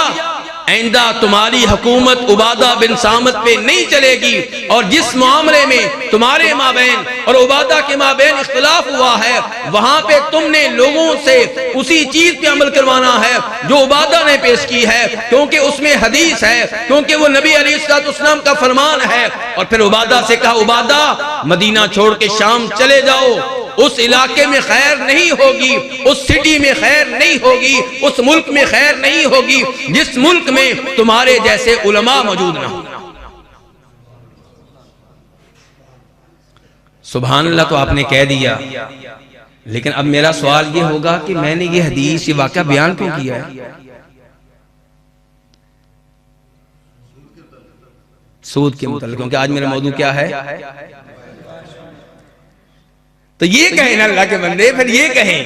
आइंदा तुम्हारी हुकूमत उबादा बिन सामत पे नहीं चलेगी, और जिस मामले में तुम्हारे माबैन और उबादा के माबैन इख्तिलाफ हुआ है, वहां पे तुमने लोगों से उसी चीज पे अमल करवाना है जो उबादा ने पेश की है, क्योंकि उसमें हदीस है, क्योंकि वो नबी अलैहिस्सलाम का फरमान है। और फिर उबादा से कहा, उबादा मदीना छोड़ के शाम चले जाओ, उस इलाके में खैर नहीं होगी, उस सिटी में खैर नहीं होगी, उस मुल्क में खैर नहीं होगी जिस मुल्क में तुम्हारे जैसे उलमा मौजूद ना हो। सुभान अल्लाह तो आपने कह दिया, लेकिन अब मेरा सवाल ये होगा कि मैंने ये हदीस, ये वाक़या बयान क्यों किया है? सूद के मुताल्लिक़, क्योंकि आज मेरा मौजू क्या है? तो ये कहें ना अल्लाह के बंदे, फिर ये कहें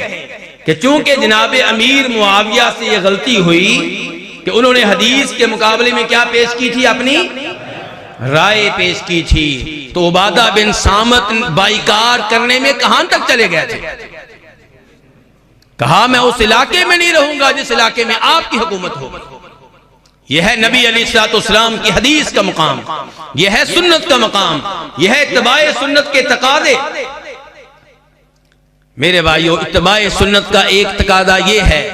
कि चूंकि जनाब अमीर मुआविया से ये गलती हुई, कि उन्होंने हदीस के मुकाबले में क्या पेश की थी? अपनी राय पेश की थी। तो उबादा बिन सामत बाइकार करने में कहां तक चले गए थे? कहा मैं उस इलाके में नहीं रहूंगा जिस इलाके में आपकी हुकूमत हो। यह है नबी अलैहिस्सलाम की हदीस का मकाम, यह है सुन्नत का मकाम, यह है इत्तिबाए सुन्नत के तकादे। मेरे भाइयों, इत्तिबाए सुन्नत का एक तकादा यह है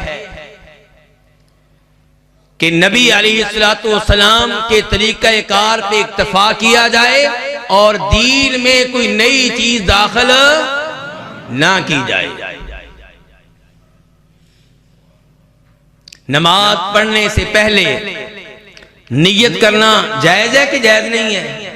कि नबी अलैहिस्सलाम के तरीक़े कार पे इक्तफा किया जाए और दीन में कोई नई चीज दाखिल ना की जाए। नमाज पढ़ने से पहले नियत करना जायज है कि जायज नहीं है?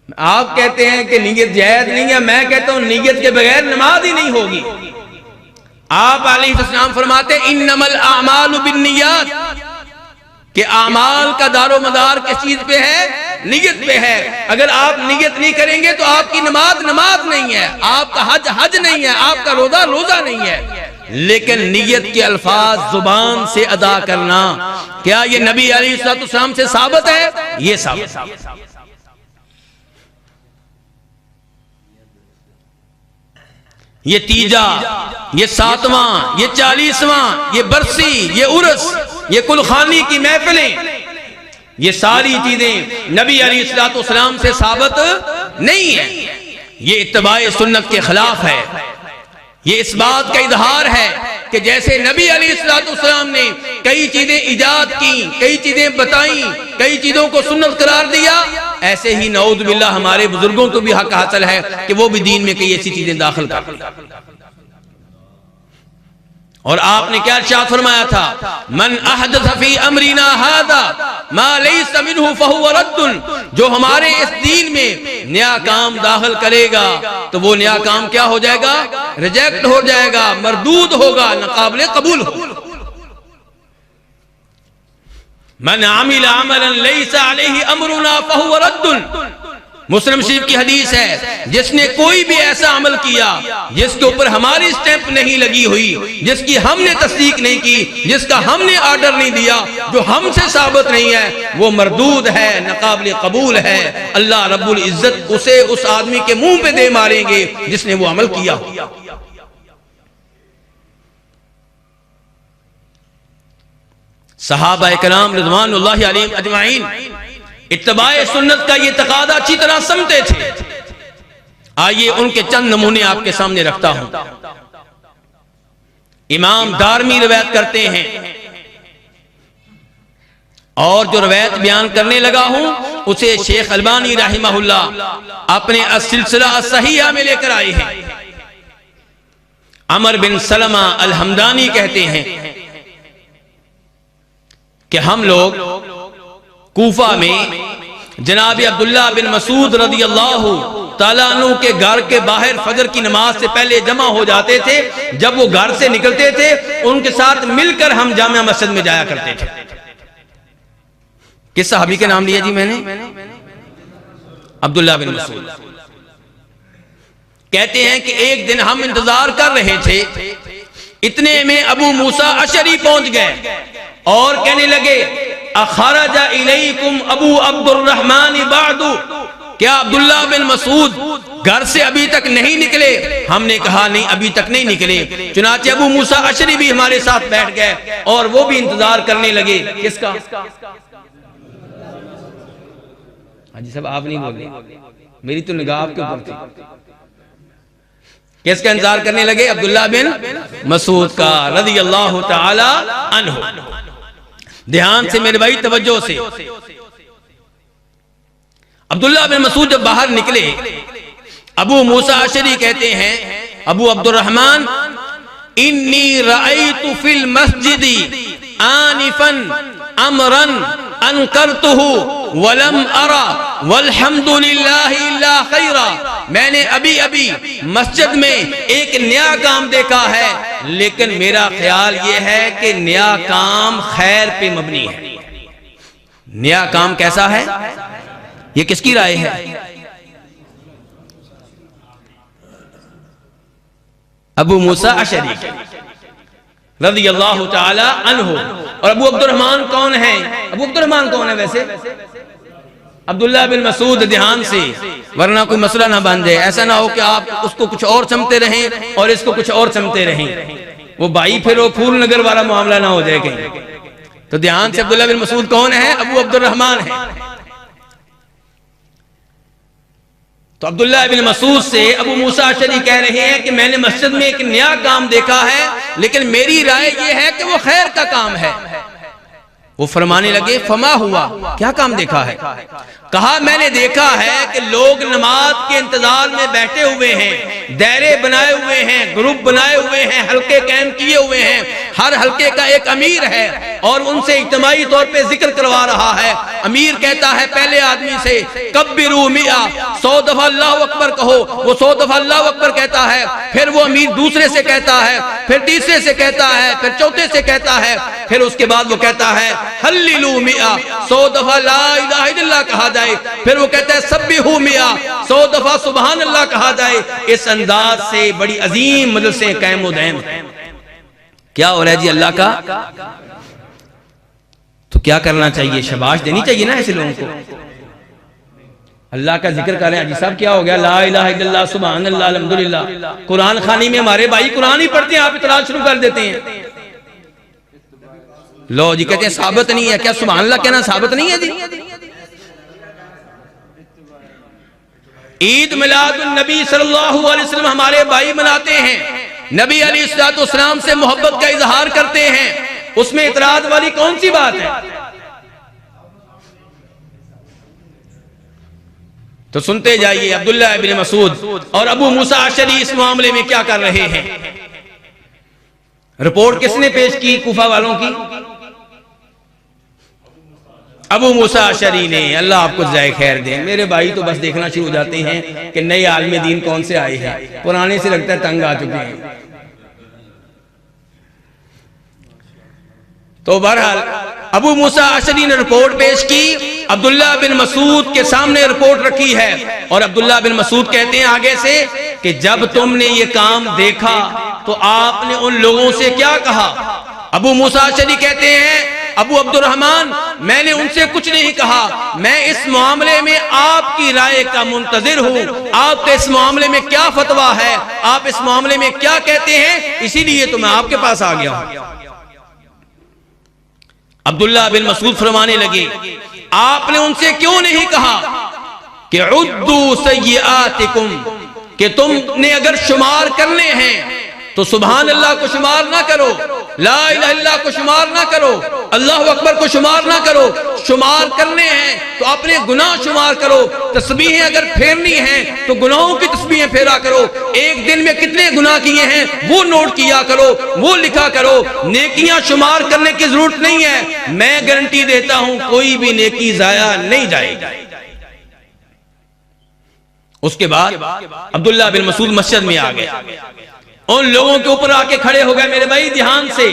आप कहते हैं कि नियत जायज नहीं है, मैं कहता हूं नियत के बगैर नमाज ही नहीं होगी। आप अलैहिस्सलाम फरमाते इन्नमल आमालु बिन्नियात, कि आमाल का दारो मदार किस चीज पे है? नियत पे है। अगर आप नियत नहीं करेंगे तो आपकी नमाज नमाज नहीं है, आपका हज हज नहीं है, आपका रोजा रोजा नहीं है। लेकिन नियत के अल्फाज जुबान से अदा करना, क्या ये नबी अलैहिस्सलाम से साबित है? ये साबित। ये तीजा, ये सातवां, ये 40वां, ये बरसी, ये उर्स, ये कुलखानी की महफिलें, ये सारी चीजें नबी अलैहिस्सलाम से साबित नहीं है। ये इत्तिबाए सुन्नत के खिलाफ है। ये इस बात का इजहार है कि जैसे नबी अलैहिस्सलाम ने कई चीजें इजाद की, कई चीजें बताई, कई चीजों को सुन्नत करार दिया, ऐसे ही नऊज़ बिल्लाह हमारे बुजुर्गों को भी हक हासिल है कि वो भी दीन में कई ऐसी चीजें दाखिल कर। और आपने क्या इरशाद फरमाया था? मन अहदथ फी अमरिना हादा मा लैसा मिन्हु फहुव रद्दुन, जो हमारे इस दीन में नया काम दाखिल करेगा तो वो नया काम क्या हो जाएगा? रिजेक्ट हो जाएगा, मरदूद होगा, नाकाबिले कबूल होगा। मन आमिला अमलन लैसा अलैहि अमरुना फहुव रद्दुन, मुस्लिम शरीफ की हदीस है, जिसने कोई भी ऐसा अमल किया जिसके ऊपर हमारी स्टैंप नहीं लगी हुई, जिसकी हमने तस्दीक नहीं की, जिसका हमने ऑर्डर नहीं दिया, जो हमसे साबित नहीं है, वो मरदूद है, नाकाबिले कबूल है। अल्लाह रब्बुल इज्जत उसे उस आदमी के मुंह पे दे मारेंगे जिसने वो अमल किया। सहाबा इकराम रिज़वानुल्लाहि अलैहिम अजमाइन इत्तिबाए सुन्नत का ये तकादा अच्छी तरह समझते थे। आइए उनके चंद नमूने आपके सामने रखता हूं। इमाम दारमी रिवायत करते हैं, और जो रिवायत बयान करने लगा हूं उसे शेख अलबानी रहमहुल्लाह अपने सिलसिला सहीहा में लेकर आए हैं। अमर बिन सलमा अल हमदानी कहते हैं कि हम लोग कूफा में जनाब अब्दुल्ला बिन मसूद रज़ियल्लाहु ताला अन्हु के घर के बाहर फजर की नमाज से पहले जमा हो जाते थे। जब वो घर से निकलते थे उनके साथ मिलकर हम जामिया मस्जिद में जाया करते थे। किस सहाबी के नाम लिया जी मैंने? अब्दुल्ला बिन मसूद। कहते हैं कि एक दिन हम इंतजार कर रहे थे, इतने में अबू मूसा अशरी पहुंच गए और कहने लगे अखरजा इलैकुम अबू अब्दुर्रहमान बादु, क्या अब्दुल्ला बिन मसूद घर से अभी तक नहीं निकले? हमने कहा नहीं, अभी तक नहीं निकले। चुनाचे अबू मूसा अशरी भी हमारे साथ बैठ गए और वो भी इंतजार करने लगे। किसका? हाजी साहब आप नहीं बोले, मेरी तो निगाह आपके ऊपर थी। किसका इंतजार करने लगे? अब्दुल्ला बिन मसूद का रज़ियल्लाहु ताला अन्हु। ध्यान से मेरे भाई, तवज्जो से। अब्दुल्ला बिन मसूद जब बाहर निकले, अबू मूसा अशरी कहते हैं, अबू अब्दुर्रहमान, इन्नी रअयतु फिल मस्जिदी आनिफन अमरन अनकरतुहु वलम अरा वल्हम्दुलिल्लाहि इल्ला खैरा, मैंने अभी अभी मस्जिद में एक नया काम देखा है, लेकिन मेरा ख्याल यह है कि नया काम खैर पे मबनी है। नया काम कैसा है, ये किसकी राय है? अबू मूसा अशरी रज़ियल्लाहु ताला अन्हु। और अबू अब्दुर्रहमान कौन है? अबू अब्दुर्रहमान कौन है वैसे? अब्दुल्लाह बिन मसूद, ध्यान से, वरना कोई मसला ना बन जाए। ऐसा ना हो कि आप उसको कुछ और समझते रहें और इसको कुछ और समझते रहें, वो भाई फिर वो फूल नगर वाला मामला ना हो जाए कहीं। तो ध्यान से, अब्दुल्लाह बिन मसूद कौन है? अबू अब्दुर्रहमान है। तो अब्दुल्लाह बिन मसूद से अबू मूसा अशरी कह रहे हैं कि मैंने मस्जिद में एक नया काम देखा है, लेकिन मेरी राय यह है कि वो खैर का काम है। वो फरमाने लगे, फमा हुआ, क्या काम देखा है? कहा, मैंने देखा है कि लोग नमाज के इंतजार में बैठे हुए हैं, दायरे बनाए हुए हैं, ग्रुप बनाए हुए हैं, हल्के कायम किए हुए हैं। हर हल्के का एक अमीर है और उनसे इज्तिमाई तौर पे जिक्र करवा रहा है। अमीर कहता है पहले आदमी से, कब्बिरू मिया, 100 दफा अल्लाह अकबर कहो। वो 100 दफा अल्लाह अकबर कहता है। फिर वो अमीर दूसरे से कहता है, फिर तीसरे से कहता है, फिर चौथे से कहता है, फिर उसके बाद वो कहता है हल्लिलू मिया, 100 दफा ला इलाहा इल्लल्लाह कहा जाए। फिर वो कहता है सब्बिहू मिया, 100 दफा सुभान अल्लाह कहा जाए। इस अंदाज से बड़ी अजीम मजलिसें कायम व दायम। क्या हो रहा है जी अल्लाह का? तो क्या करना चाहिए? शाबाश देनी चाहिए ना ऐसे लोगों को। अल्लाह का जिक्र करें। अजी साहब क्या हो गया? ला इलाहा इल्लल्लाह सुभान अल्लाह अल्हम्दुलिल्लाह। कुरान खानी में हमारे भाई कुरान ही पढ़ते हैं, आप इतराज शुरू कर देते हैं। लो जी, कहते हैं साबित नहीं है। क्या सुभान अल्लाह कहना साबित नहीं है जी? ईद मिलादुन नबी सल्लल्लाहु अलैहि वसल्लम हमारे भाई मनाते हैं, नबी अलैहिस्सलाम से मोहब्बत का इजहार करते हैं, उसमें इतराज वाली कौन सी बात है? तो सुनते जाइए अब्दुल्लाह इब्न मसूद और अबू मूसा अशरी इस मामले में क्या कर रहे हैं। रिपोर्ट किसने पेश की? कूफा वालों की, अबू मूसा अशरी ने। अल्लाह आपको जज़ाए खैर दे। मेरे भाई तो बस देखना शुरू हो जाते हैं कि नए आलिम दीन कौन से आए हैं, पुराने से लगता है तंग आ चुके हैं। तो बहरहाल अबू मूसा अशरी ने रिपोर्ट पेश की, अब्दुल्लाह बिन मसूद के सामने रिपोर्ट रखी है। और अब्दुल्लाह बिन मसूद कहते हैं आगे से कि जब तुमने ये काम देखा तो आपने उन लोगों से क्या कहा? अबू मूसा अशरी कहते हैं, अबू अब्दुर्रहमान, मैंने उनसे कुछ नहीं कहा, मैं इस मामले में आपकी राय का मुंतजिर हूं। आपके इस मामले में क्या फतवा है, आप इस मामले में क्या कहते हैं, इसीलिए तो मैं आपके पास आ गया हूं। अब्दुल्लाह बिन मसूद फरमाने लगे, आपने उनसे क्यों नहीं कहा कि उद्दू सय्यिआतिकुम, कि तुमने अगर शुमार करने हैं तो सुभान अल्लाह को शुमार ना करो, ला इलाहा इल्लल्लाह को शुमार ना करो, अल्लाहु अकबर को शुमार ना करो। शुमार करने हैं तो अपने गुनाह शुमार करो। तस्बीहें अगर फेरनी हैं तो गुनाहों की तस्बीहें फेरा करो। एक दिन में कितने गुनाह किए हैं वो नोट किया करो, वो लिखा करो। नेकियां शुमार करने की जरूरत नहीं है। मैं गारंटी देता हूं कोई भी नेकी जाया नहीं जाएगी। उसके बाद अब्दुल्लाह बिन मसूद मस्जिद में आ गए, उन लोगों के ऊपर आके खड़े हो गए। मेरे भाई ध्यान से,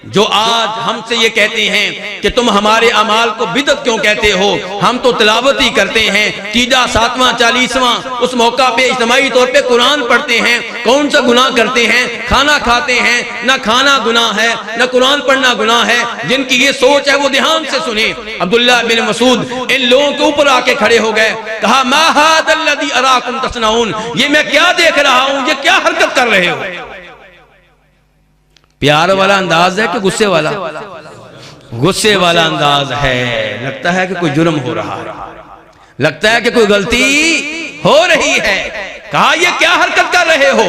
जो आज हमसे ये कहते हैं कि तुम हमारे अमाल को बिदअत क्यों कहते हो, हम तो तिलावत ही करते हैं, तीजा, सातवां, 40वां, उस मौका पे इज्तिमाई तौर पे कुरान पढ़ते हैं। कौन सा गुनाह करते हैं? खाना खाते हैं, ना खाना गुनाह है, ना कुरान पढ़ना गुनाह है। जिनकी ये सोच है वो ध्यान से सुने। अब्दुल्लाह बिन मसूद इन लोगों के ऊपर आके खड़े हो गए, कहा मा हादल्लज़ी अराकुम तस्नऊन, ये मैं क्या देख रहा हूं, ये क्या हरकत कर रहे हो? प्यार वाला अंदाज है कि गुस्से वाला? गुस्से वाला अंदाज है। लगता है कि कोई जुर्म हो रहा है, लगता है कि कोई गलती हो रही है। कहा ये क्या हरकत कर रहे हो?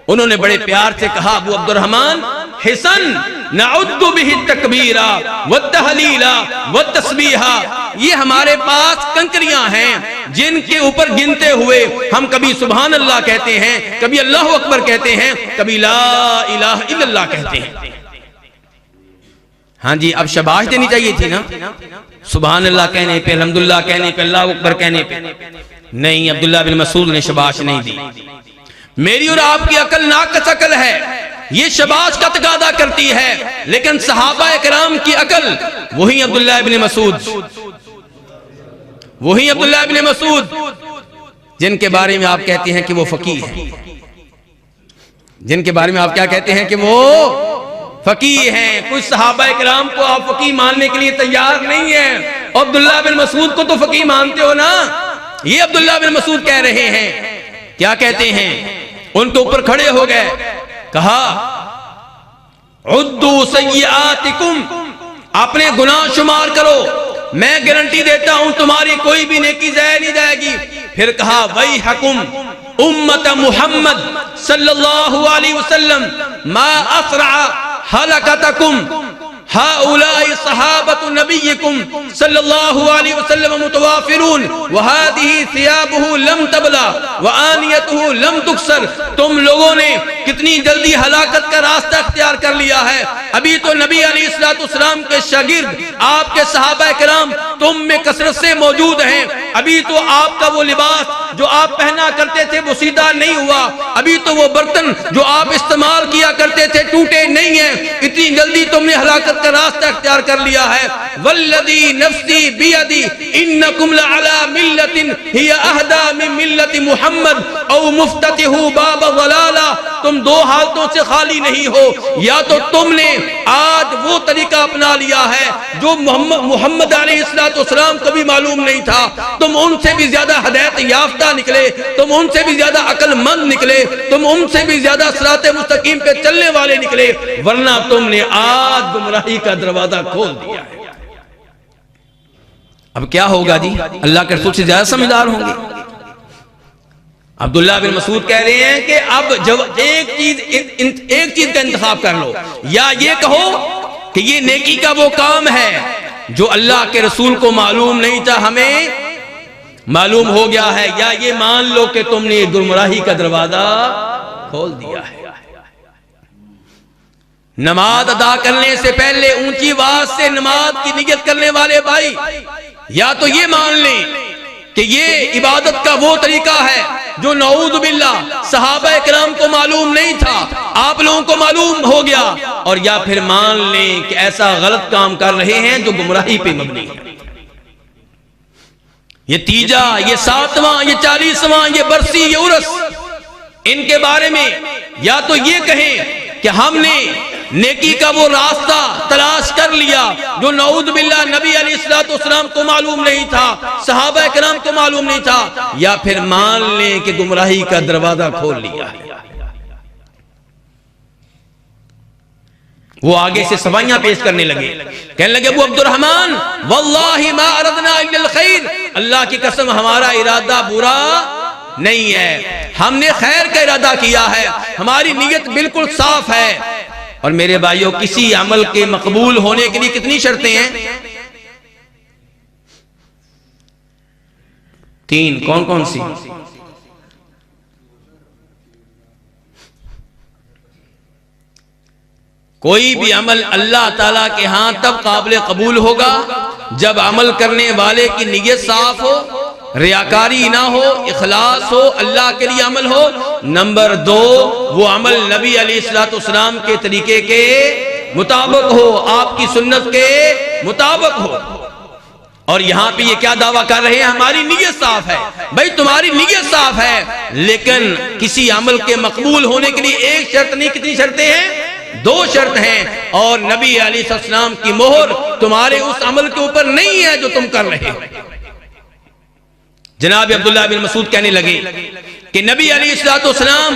उन्होंने बड़े प्यार से कहा, अबू अब्दुर्रहमान, हिसन नउद्दु बिही तकबीरा व तहलीला व तस्बीहा, ये हमारे पास कंकरियां हैं जिनके ऊपर गिनते हुए हम कभी सुभान अल्लाह कहते हैं, कभी अल्लाहु अकबर कहते हैं, कभी ला इलाहा इल्लल्लाह कहते हैं। हाँ जी, अब शबाश देनी चाहिए थी ना, सुभान अल्लाह कहने पे, अल्हम्दुलिल्लाह कहने पे, अल्लाह अकबर कहने पे। नहीं, अब्दुल्लाह बिन मसूद ने शबाश नहीं दी। मेरी और आपकी अकल नाकस अकल है, ये शबाश का तकादा करती है, लेकिन सहाबा इकराम की अकल वही अब्दुल्लाह इब्न मसूद, वही अब्दुल्लाह इब्न मसूद जिनके बारे में आप कहते हैं कि वो फकीह हैं, जिनके बारे में आप क्या कहते हैं कि वो फकीह हैं। कुछ सहाबा इकराम को आप फकीह मानने के लिए तैयार नहीं है, अब्दुल्लाह बिन मसूद को तो फकीह मानते हो ना। ये अब्दुल्लाह बिन मसूद कह रहे हैं, क्या कहते हैं, उनके ऊपर खड़े हो गए, कहा उद्दू सय्यातिकुम, अपने गुनाह शुमार करो, मैं गारंटी देता हूं तुम्हारी कोई भी नेकी ज़ाया नहीं जाएगी। फिर कहा वही हकुम उम्मत मुहम्मद सल्लल्लाहु अलैहि वसल्लम मा असरा हलकतकुम हाउलाई सहाबतु नबिय्यिकुम सल्लल्लाहु अलैहि वसल्लम मुतवाफिरून व हादिही सियाबुहु लम तबला व आनियतुहु लम तुक्सर। तुम लोगों ने कितनी जल्दी हलाकत का रास्ता इख्तियार कर लिया है। अभी तो नबी अलैहिस्सलाम के शागिर्द आपके सहाबा किराम तुम में कसरत से मौजूद हैं। अभी तो आपका वो लिबास जो आप पहना करते थे वो सीधा नहीं हुआ, अभी तो वो बर्तन जो आप इस्तेमाल किया करते थे टूटे नहीं हैं। इतनी जल्दी तुमने हलाकत का रास्ता इख्तियार कर लिया है। वल्लदी नफ्सी बियदी इन्नकुम लअला मिल्लतिन हिया अहदा मिन मिल्लति मुहम्मद औ मुफ्ततिहु बाब ज़लाला। तुम दो हालतों से खाली नहीं हो, या तो तुमने आज वो तरीका अपना लिया है जो मोहम्मद अलैहिस्सलाम को भी मालूम नहीं था, तुम उनसे भी ज्यादा हिदायत याफ्ता निकले, तुम उनसे भी ज्यादा अक्लमंद निकले, तुम उनसे भी ज्यादा सिराते मुस्तकीम पे चलने वाले निकले, वरना तुमने आज गुमराही का दरवाजा खोल दिया है। अब क्या होगा जी, अल्लाह के रसूल से ज्यादा समझदार होंगे। अब्दुल्लाह बिन मसूद कह रहे हैं कि अब जब एक चीज का इंतखाब कर लो, या ये कहो कि ये नेकी का वो काम है जो अल्लाह के रसूल को मालूम नहीं था, हमें मालूम हो गया है, या ये मान लो कि तुमने गुमराही का दरवाजा खोल दिया है। नमाज अदा करने से पहले ऊंची आवाज से नमाज की नियत करने वाले भाई, या तो ये मान लें कि ये इबादत का वो तरीका है जो नऊज़ बिल्लाह सहाबा किराम को मालूम नहीं था, आप लोगों को मालूम हो गया, और या फिर मान लें कि ऐसा गलत काम कर रहे हैं जो गुमराही पे मबनी है। ये तीजा, ये सातवां, ये 40वां, ये बरसी, ये उर्स, इनके बारे में या तो ये कहें कि हमने नेकी का वो रास्ता तलाश कर लिया जो नऊज़ बिल्लाह नबी अलैहिस्सलाम को मालूम नहीं था, सहाबा किराम को मालूम नहीं था, या फिर मान लें कि गुमराही का दरवाजा खोल लिया है। वो आगे से सवाइयां पेश करने लगे, कहने लगे अबू अब्दुर्रहमान वल्लाहि मा अरदना इल्लल खैर, अल्लाह की कसम हमारा इरादा बुरा नहीं है, हमने खैर का इरादा किया है, हमारी नीयत बिल्कुल साफ है। और मेरे भाइयों, किसी अमल के मकबूल होने के लिए कितनी शर्तें हैं? 3। कौन कौन सी? कोई भी अमल अल्लाह ताला के यहां तब काबिल कबूल होगा जब अमल करने वाले की नीयत साफ हो, रियाकारी ना हो, इखलास हो, अल्लाह के लिए अमल हो। नंबर 2, वो अमल नबी अलैहिस्सलाम के तरीके के मुताबिक हो, आपकी सुन्नत के मुताबिक हो। और यहां पे ये क्या दावा कर रहे हैं, हमारी नीयत साफ है। भाई तुम्हारी नीयत साफ है, लेकिन किसी अमल के मकबूल होने के लिए एक शर्त नहीं, कितनी शर्तें हैं? 2 शर्त हैं, और नबी अलैहिस्सलाम की मोहर तुम्हारे उस अमल के ऊपर नहीं है जो तुम कर रहे हो। जनाब अब्दुल्लाह बिन मसूद कहने लगे कि नबी अलैहिस्सलाम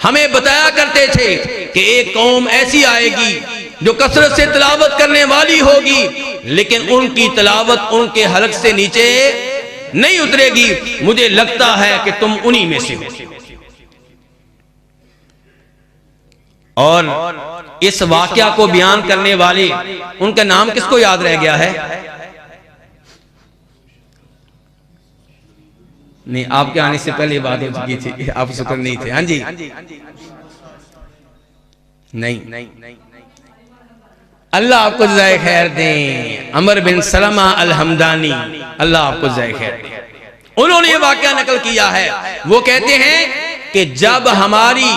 हमें बताया करते थे कि एक कौम ऐसी आएगी जो कसरत से तिलावत करने वाली होगी, लेकिन उनकी तिलावत उनके हलक से नीचे नहीं उतरेगी। मुझे लगता है कि तुम उन्हीं में से हो। और इस वाकया को बयान करने वाले, उनका नाम किसको याद रह गया है? नहीं, आपके आने से पहले बात हो चुकी थी, आप शुक्र नहीं थे। हाँ जी, नहीं, अल्लाह आपको जज़ाए खैर दें। अमर बिन सलमा अल हमदानी, अल्लाह आपको जज़ाए खैर दें। उन्होंने ये वाकया नकल किया है। वो कहते हैं कि जब हमारी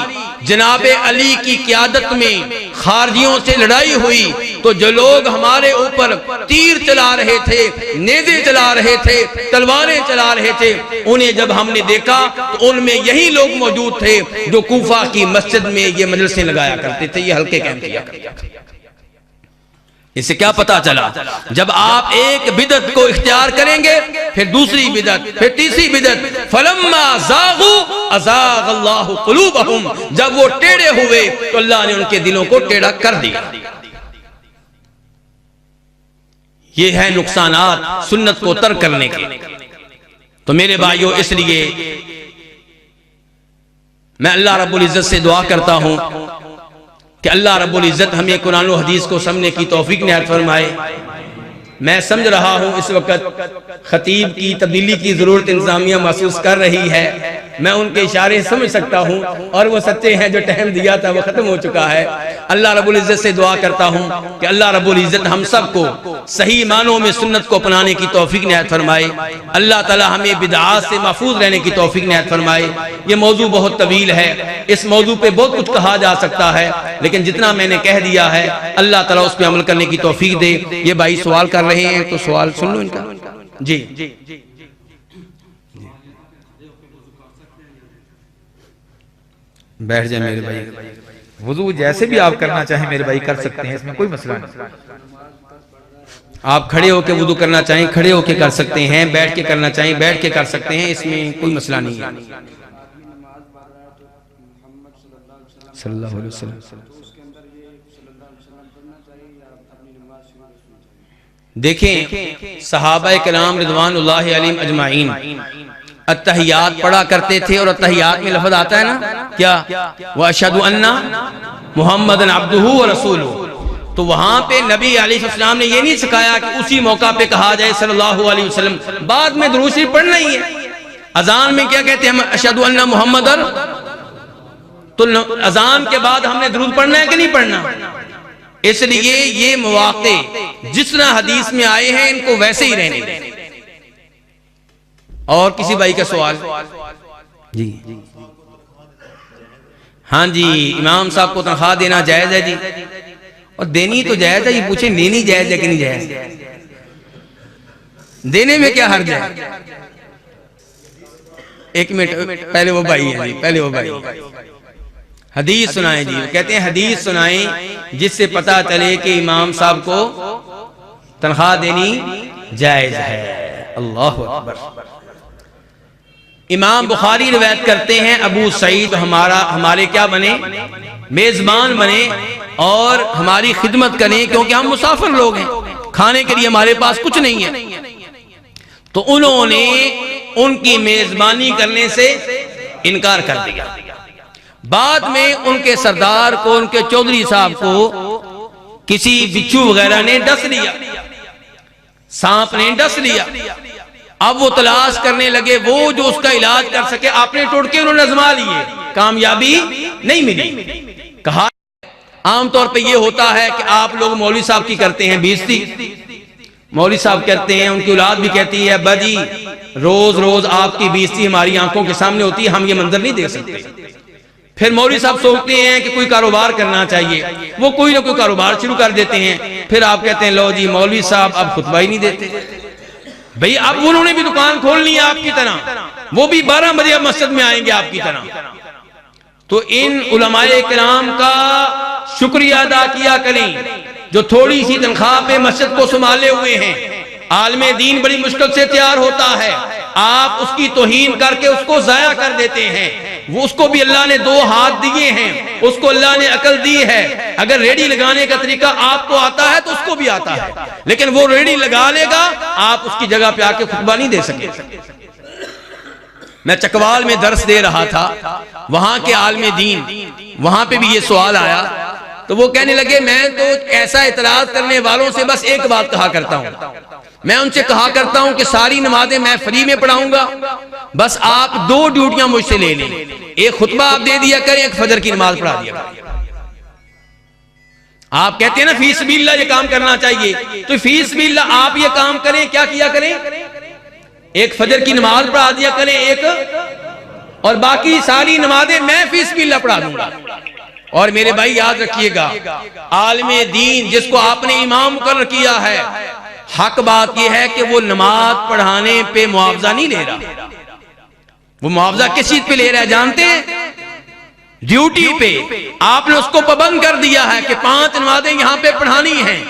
जनाबे अली की क़यादत में खारजियों से लड़ाई हुई तो जो लोग हमारे ऊपर तीर चला रहे थे, नेज़े चला रहे थे, तलवारें चला रहे थे, उन्हें जब हमने देखा तो उनमें यही लोग मौजूद थे जो कूफा की मस्जिद में ये मजलिसें लगाया करते थे, ये हल्के कैंप किया करते थे। इससे क्या पता चला, जब आप एक बिदत को इख्तियार करेंगे, फिर दूसरी बिदत, फिर तीसरी बिदत, फलम्मा ज़ागू अज़ाग़ल्लाहु क़ुलूबहुम, जब वो टेढ़े हुए तो अल्लाह ने उनके दिलों को टेढ़ा कर दिया। ये है नुकसानात सुन्नत को तर्क करने के। तो मेरे भाइयों, इसलिए मैं अल्लाह रब्बुल इज़्ज़त से दुआ करता हूं कि अल्लाह रब्बुल इज़्ज़त हमें कुरान और हदीस को समझने की तौफीक इनायत फरमाए। मैं समझ रहा हूं इस वक्त खतीब की तब्दीली की जरूरत इंतजामिया महसूस कर रही है। मैं उनके इशारे समझ सकता हूं और वो सच्चे हैं। जो टाइम दिया था वो खत्म हो चुका है। अल्लाह रब्बुल इज़्ज़त से दुआ करता हूं कि अल्लाह रब्बुल इज़्ज़त हम सबको सही मानों में सुन्नत को अपनाने की तौफीक इनायत फरमाए। अल्लाह ताला हमें बिदअत से महफूज रहने की तौफीक इनायत फरमाए। ये मौजू बहुत तवील है, इस मौजू पे बहुत कुछ कहा जा सकता है, लेकिन जितना मैंने कह दिया है अल्लाह ताला उस पर अमल करने की तौफीक दे। ये भाई सवाल कर रहे हैं तो सवाल सुन लो इनका। जी बैठ जाए मेरे भाई। वुजू जैसे भी आप करना चाहें मेरे भाई कर सकते हैं, इसमें कोई मसला नहीं। आप खड़े होकर वुदू करना चाहें खड़े होकर कर सकते हैं, बैठ के करना चाहें बैठ के कर सकते हैं, इसमें कोई मसला नहीं है। सल्लल्लाहु अलैहि वसल्लम। देखें सहाबा किराम रिज़वानुल्लाहि अलैहिम अजमाइन अत्तहियात पढ़ा करते थे और अत्तहियात में लफ्ज़ आता है ना क्या, व अशहदु अन्ना मुहम्मदन अब्दुहु व रसूलुहु। तो वहां पे नबी अलैहिस्सलाम ने ये नहीं सिखाया कि उसी मौका पे कहा जाए सल्लल्लाहु अलैहि वसल्लम, बाद में दुरूद शरीफ पढ़ना ही है। अजान में क्या कहते हैं हम, अशहदु अन्ना मुहम्मदन, तो अजान के बाद हमने दुरूद पढ़ना है कि नहीं पढ़ना। इसलिए ये मौके जिस तरह हदीस में आए हैं इनको वैसे ही रहने दें। और किसी भाई का सवाल? जी हाँ जी, इमाम साहब को तनख्वाह देना जायज है जी, और देनी तो जायज है। ये पूछे लेनी जायज है कि नहीं जायज, देने में क्या हर्ज है? एक मिनट, पहले वो भाई है जी, पहले वो भाई हदीस सुनाए जी। कहते हैं हदीस सुनाए जिससे पता चले कि इमाम साहब को तनख्वाह देनी जायज है। अल्लाह अकबर। इमाम बुखारी रिवायत करते हैं अबू सईद हमारे क्या बने, मेजबान बने और हमारी खिदमत करें, क्योंकि हम मुसाफिर लोग हैं, खाने के लिए हमारे पास कुछ नहीं है। तो उन्होंने उनकी मेजबानी करने से इनकार कर दिया। बाद में उनके सरदार को, उनके चौधरी साहब को किसी बिच्छू वगैरह ने डस लिया, सांप ने डस लिया। अब वो तलाश करने लगे, वो जो उसका इलाज कर सके अपने टोटके उन्होंने आजमा लिए, कामयाबी नहीं मिली। कहा आमतौर पे ये होता है कि आप लोग मौलवी साहब की करते हैं बेइज्जती, मौलवी साहब कहते हैं, उनकी औलाद भी कहती है बाजी रोज रोज आपकी बेइज्जती हमारी आंखों के सामने होती है, हम ये मंजर नहीं देख सकते। फिर मौलवी साहब सोचते हैं कि कोई कारोबार करना चाहिए, वो कोई ना कोई कारोबार शुरू कर देते हैं। फिर आप कहते हैं लो जी मौलवी साहब अब खुतबा ही नहीं देते। भाई अब उन्होंने भी दुकान खोलनी है आपकी तरह, वो भी 12 बजे अब मस्जिद में आएंगे आपकी तरह। तो इन उलमाए किराम का शुक्रिया अदा किया करें जो थोड़ी सी तनख्वाह पे मस्जिद को संभाले हुए हैं। आलमे दीन बड़ी मुश्किल से तैयार होता है, आप उसकी तौहीन करके उसको जाया कर देते हैं। वो उसको भी अल्लाह ने 2 हाथ दिए हैं, उसको अल्लाह ने अकल दी है। अगर रेडी लगाने का तरीका आपको आता है तो उसको भी आता है, लेकिन वो रेडी लगा लेगा, आप उसकी जगह पे आके खुतबा नहीं दे सके। मैं चकवाल में दर्स दे रहा था, वहां के आलमे दीन, वहां पे भी ये सवाल आया, तो वो कहने लगे मैं तो ऐसा इतराज करने वालों से बस एक बात कहा करता हूं, मैं उनसे कहा करता हूं कि सारी नमाजें मैं फ्री में पढ़ाऊंगा, बस आप 2 ड्यूटियां मुझसे ले लें, एक खुतबा आप दे दिया करें, एक फजर की नमाज पढ़ा दिया करें। आप कहते हैं ना फी सबीलिल्लाह ये काम करना चाहिए, तो फी सबीलिल्लाह आप ये काम करें, क्या किया करें, एक फजर की नमाज पढ़ा दिया करें एक, और बाकी सारी नमाजें मैं फी सबीलिल्लाह पढ़ा दूंगा। और मेरे भाई याद रखिएगा, आलिम दीन जिसको आपने इमाम मुकर्रर किया है, हक बात यह है कि वो नमाज पढ़ाने पे मुआवजा नहीं ले रहा। वो मुआवजा किस चीज पे ले रहा है जानते हैं? ड्यूटी पे। आपने उसको पाबंद कर दिया है कि 5 नमाजें यहां पे पढ़ानी हैं।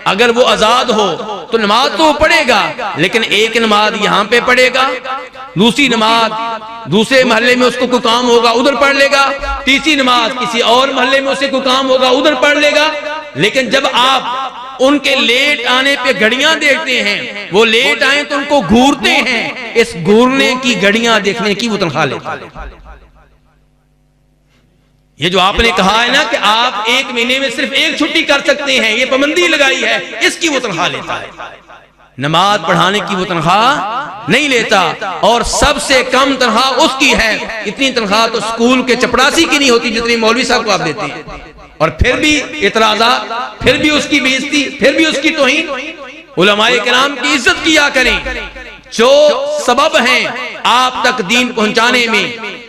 अगर वो आजाद हो तो नमाज तो पढ़ेगा, लेकिन एक नमाज यहां पे पढ़ेगा, दूसरी नमाज दूसरे मोहल्ले में उसको कोई काम होगा उधर पढ़ लेगा, तीसरी नमाज किसी और मोहल्ले में उसे कोई काम होगा उधर पढ़ लेगा। लेकिन जब आप उनके लेट आने पे घड़ियां देखते हैं, वो लेट आए तो उनको घूरते हैं, इस घूरने की घड़ियां देखने की वो तनख्वाह लेता है। ये जो आपने कहा है ना कि आप 1 महीने में सिर्फ 1 छुट्टी कर सकते हैं, ये पाबंदी लगाई है, इसकी वो तनख्वाह लेता है। नमाज पढ़ाने की वो तनख्वाह नहीं लेता, और सबसे कम तनख्वाह उसकी है। इतनी तनख्वाह तो स्कूल के चपरासी की नहीं होती जितनी मौलवी साहब को आप देते हैं। और फिर भी इतराज़ात, फिर भी उसकी बेइज्जती, फिर भी उसकी तौहीन। उलमाए किराम की इज्जत किया करें, जो सबब हैं आप तक दीन पहुंचाने में।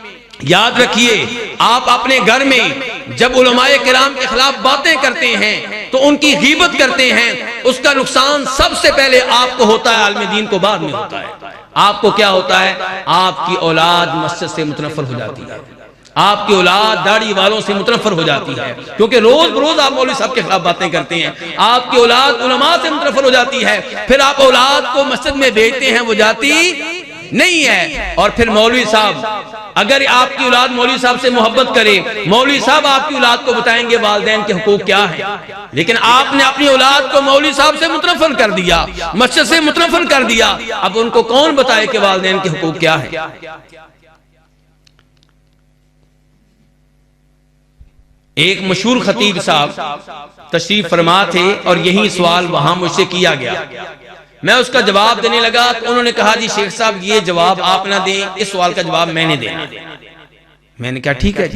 याद रखिए, आप अपने घर में जब उलमाए किराम के खिलाफ बातें करते हैं तो उनकी गीबत करते हैं, उसका नुकसान सबसे पहले आपको होता है, आलिम दीन को बाद में होता है। आपको क्या होता है? आपकी औलाद मस्जिद से मुतनफर हो जाती है, आपकी औलाद दाढ़ी वालों से मुतनफर हो जाती है, क्योंकि रोज बरोज आप मौलवी साहब के खिलाफ बातें करते हैं। आपकी औलाद उलमा से मुतनफर हो जाती है, फिर आप औलाद को मस्जिद में भेजते हैं, वो जाती नहीं है। और फिर मौलवी साहब, अगर आपकी औलाद मौलवी साहब से मोहब्बत करे, मौलवी साहब आपकी औलाद को बताएंगे वालिदैन के हुकूक क्या है। लेकिन आपने अपनी औलाद को मौलवी साहब से मुतनफर कर दिया, मस्जिद से मुतनफर कर दिया, अब उनको कौन बताए कि वालिदैन के हुकूक क्या है। एक मशहूर खतीब साहब तशरीफ फरमा थे और यही सवाल वहां मुझसे किया गया। मैं उसका जवाब देने लगा तो उन्होंने कहा, जी शेख साहब ये जवाब आप ना दें, इस सवाल का जवाब मैंने देना। मैंने कहा ठीक है।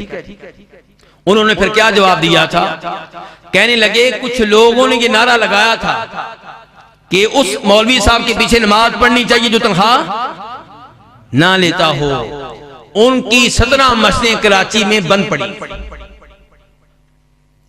उन्होंने फिर क्या जवाब दिया था? कहने लगे, कुछ लोगों ने ये नारा लगाया था कि उस मौलवी साहब के पीछे नमाज पढ़नी चाहिए जो तनख्वाह ना लेता हो। उनकी 17 मस्जिदें कराची में बंद पड़ी।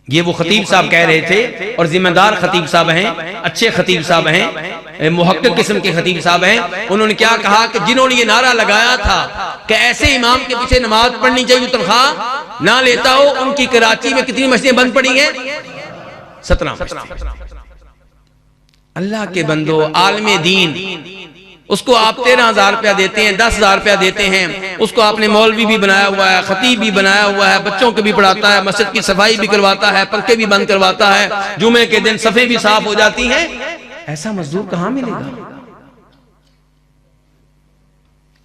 ये वो खतीब साहब कह रहे थे, और जिम्मेदार खतीब साहब हैं, अच्छे खतीब साहब हैं, मुहक्किक किस्म के खतीब साहब हैं। उन्होंने क्या कहा कि जिन्होंने ये नारा लगाया था कि ऐसे इमाम के पीछे नमाज पढ़नी चाहिए तनख्वाह ना लेता हो, उनकी कराची में कितनी मस्जिदें बंद पड़ी हैं? 17। अल्लाह के बंदो, आलिम दीन, उसको आप 13,000 रुपया देते हैं, 10,000 रुपया देते हैं, उसको आपने मौलवी भी बनाया हुआ है, खतीब भी बनाया हुआ है, बच्चों को भी पढ़ाता है, मस्जिद की सफाई भी करवाता है, पंखे भी बंद करवाता है, जुमे के दिन सफे भी साफ हो जाती हैं। ऐसा मजदूर कहां मिलेगा?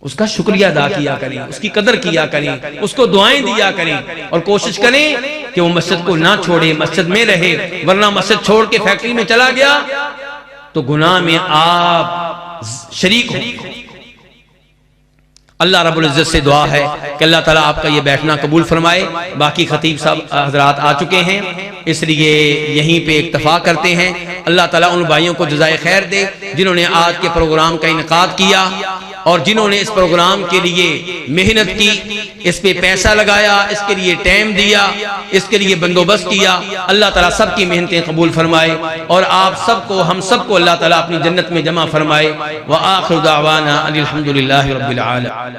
उसका शुक्रिया अदा किया करें, उसकी कदर किया करें, उसको दुआएं दिया करें, और कोशिश करें कि वो मस्जिद को ना छोड़े, मस्जिद में रहे। वरना मस्जिद छोड़ के फैक्ट्री में चला गया तो गुनाह में आप शरीक हो। अल्लाह रब्बुल इज्जत से दुआ है कि अल्लाह ताला आपका ये बैठना कबूल फरमाए। बाकी खतीब साहब हजरात आ चुके हैं, इसलिए यहीं पे इक्तफा करते हैं। अल्लाह ताला उन भाइयों को जज़ाए खैर दे जिन्होंने आज के प्रोग्राम का इनेकाद किया और जिन्होंने इस प्रोग्राम के लिए मेहनत की, इस पे पैसा लगाया, इसके लिए टाइम दिया, इसके लिए बंदोबस्त किया। अल्लाह ताला सबकी मेहनतें कबूल फरमाए और आप सबको, हम सबको अल्लाह ताला अपनी जन्नत में जमा फरमाए। व आखिर दावाना अनिल हम्दुलिल्लाहि रब्बिल आलमीन।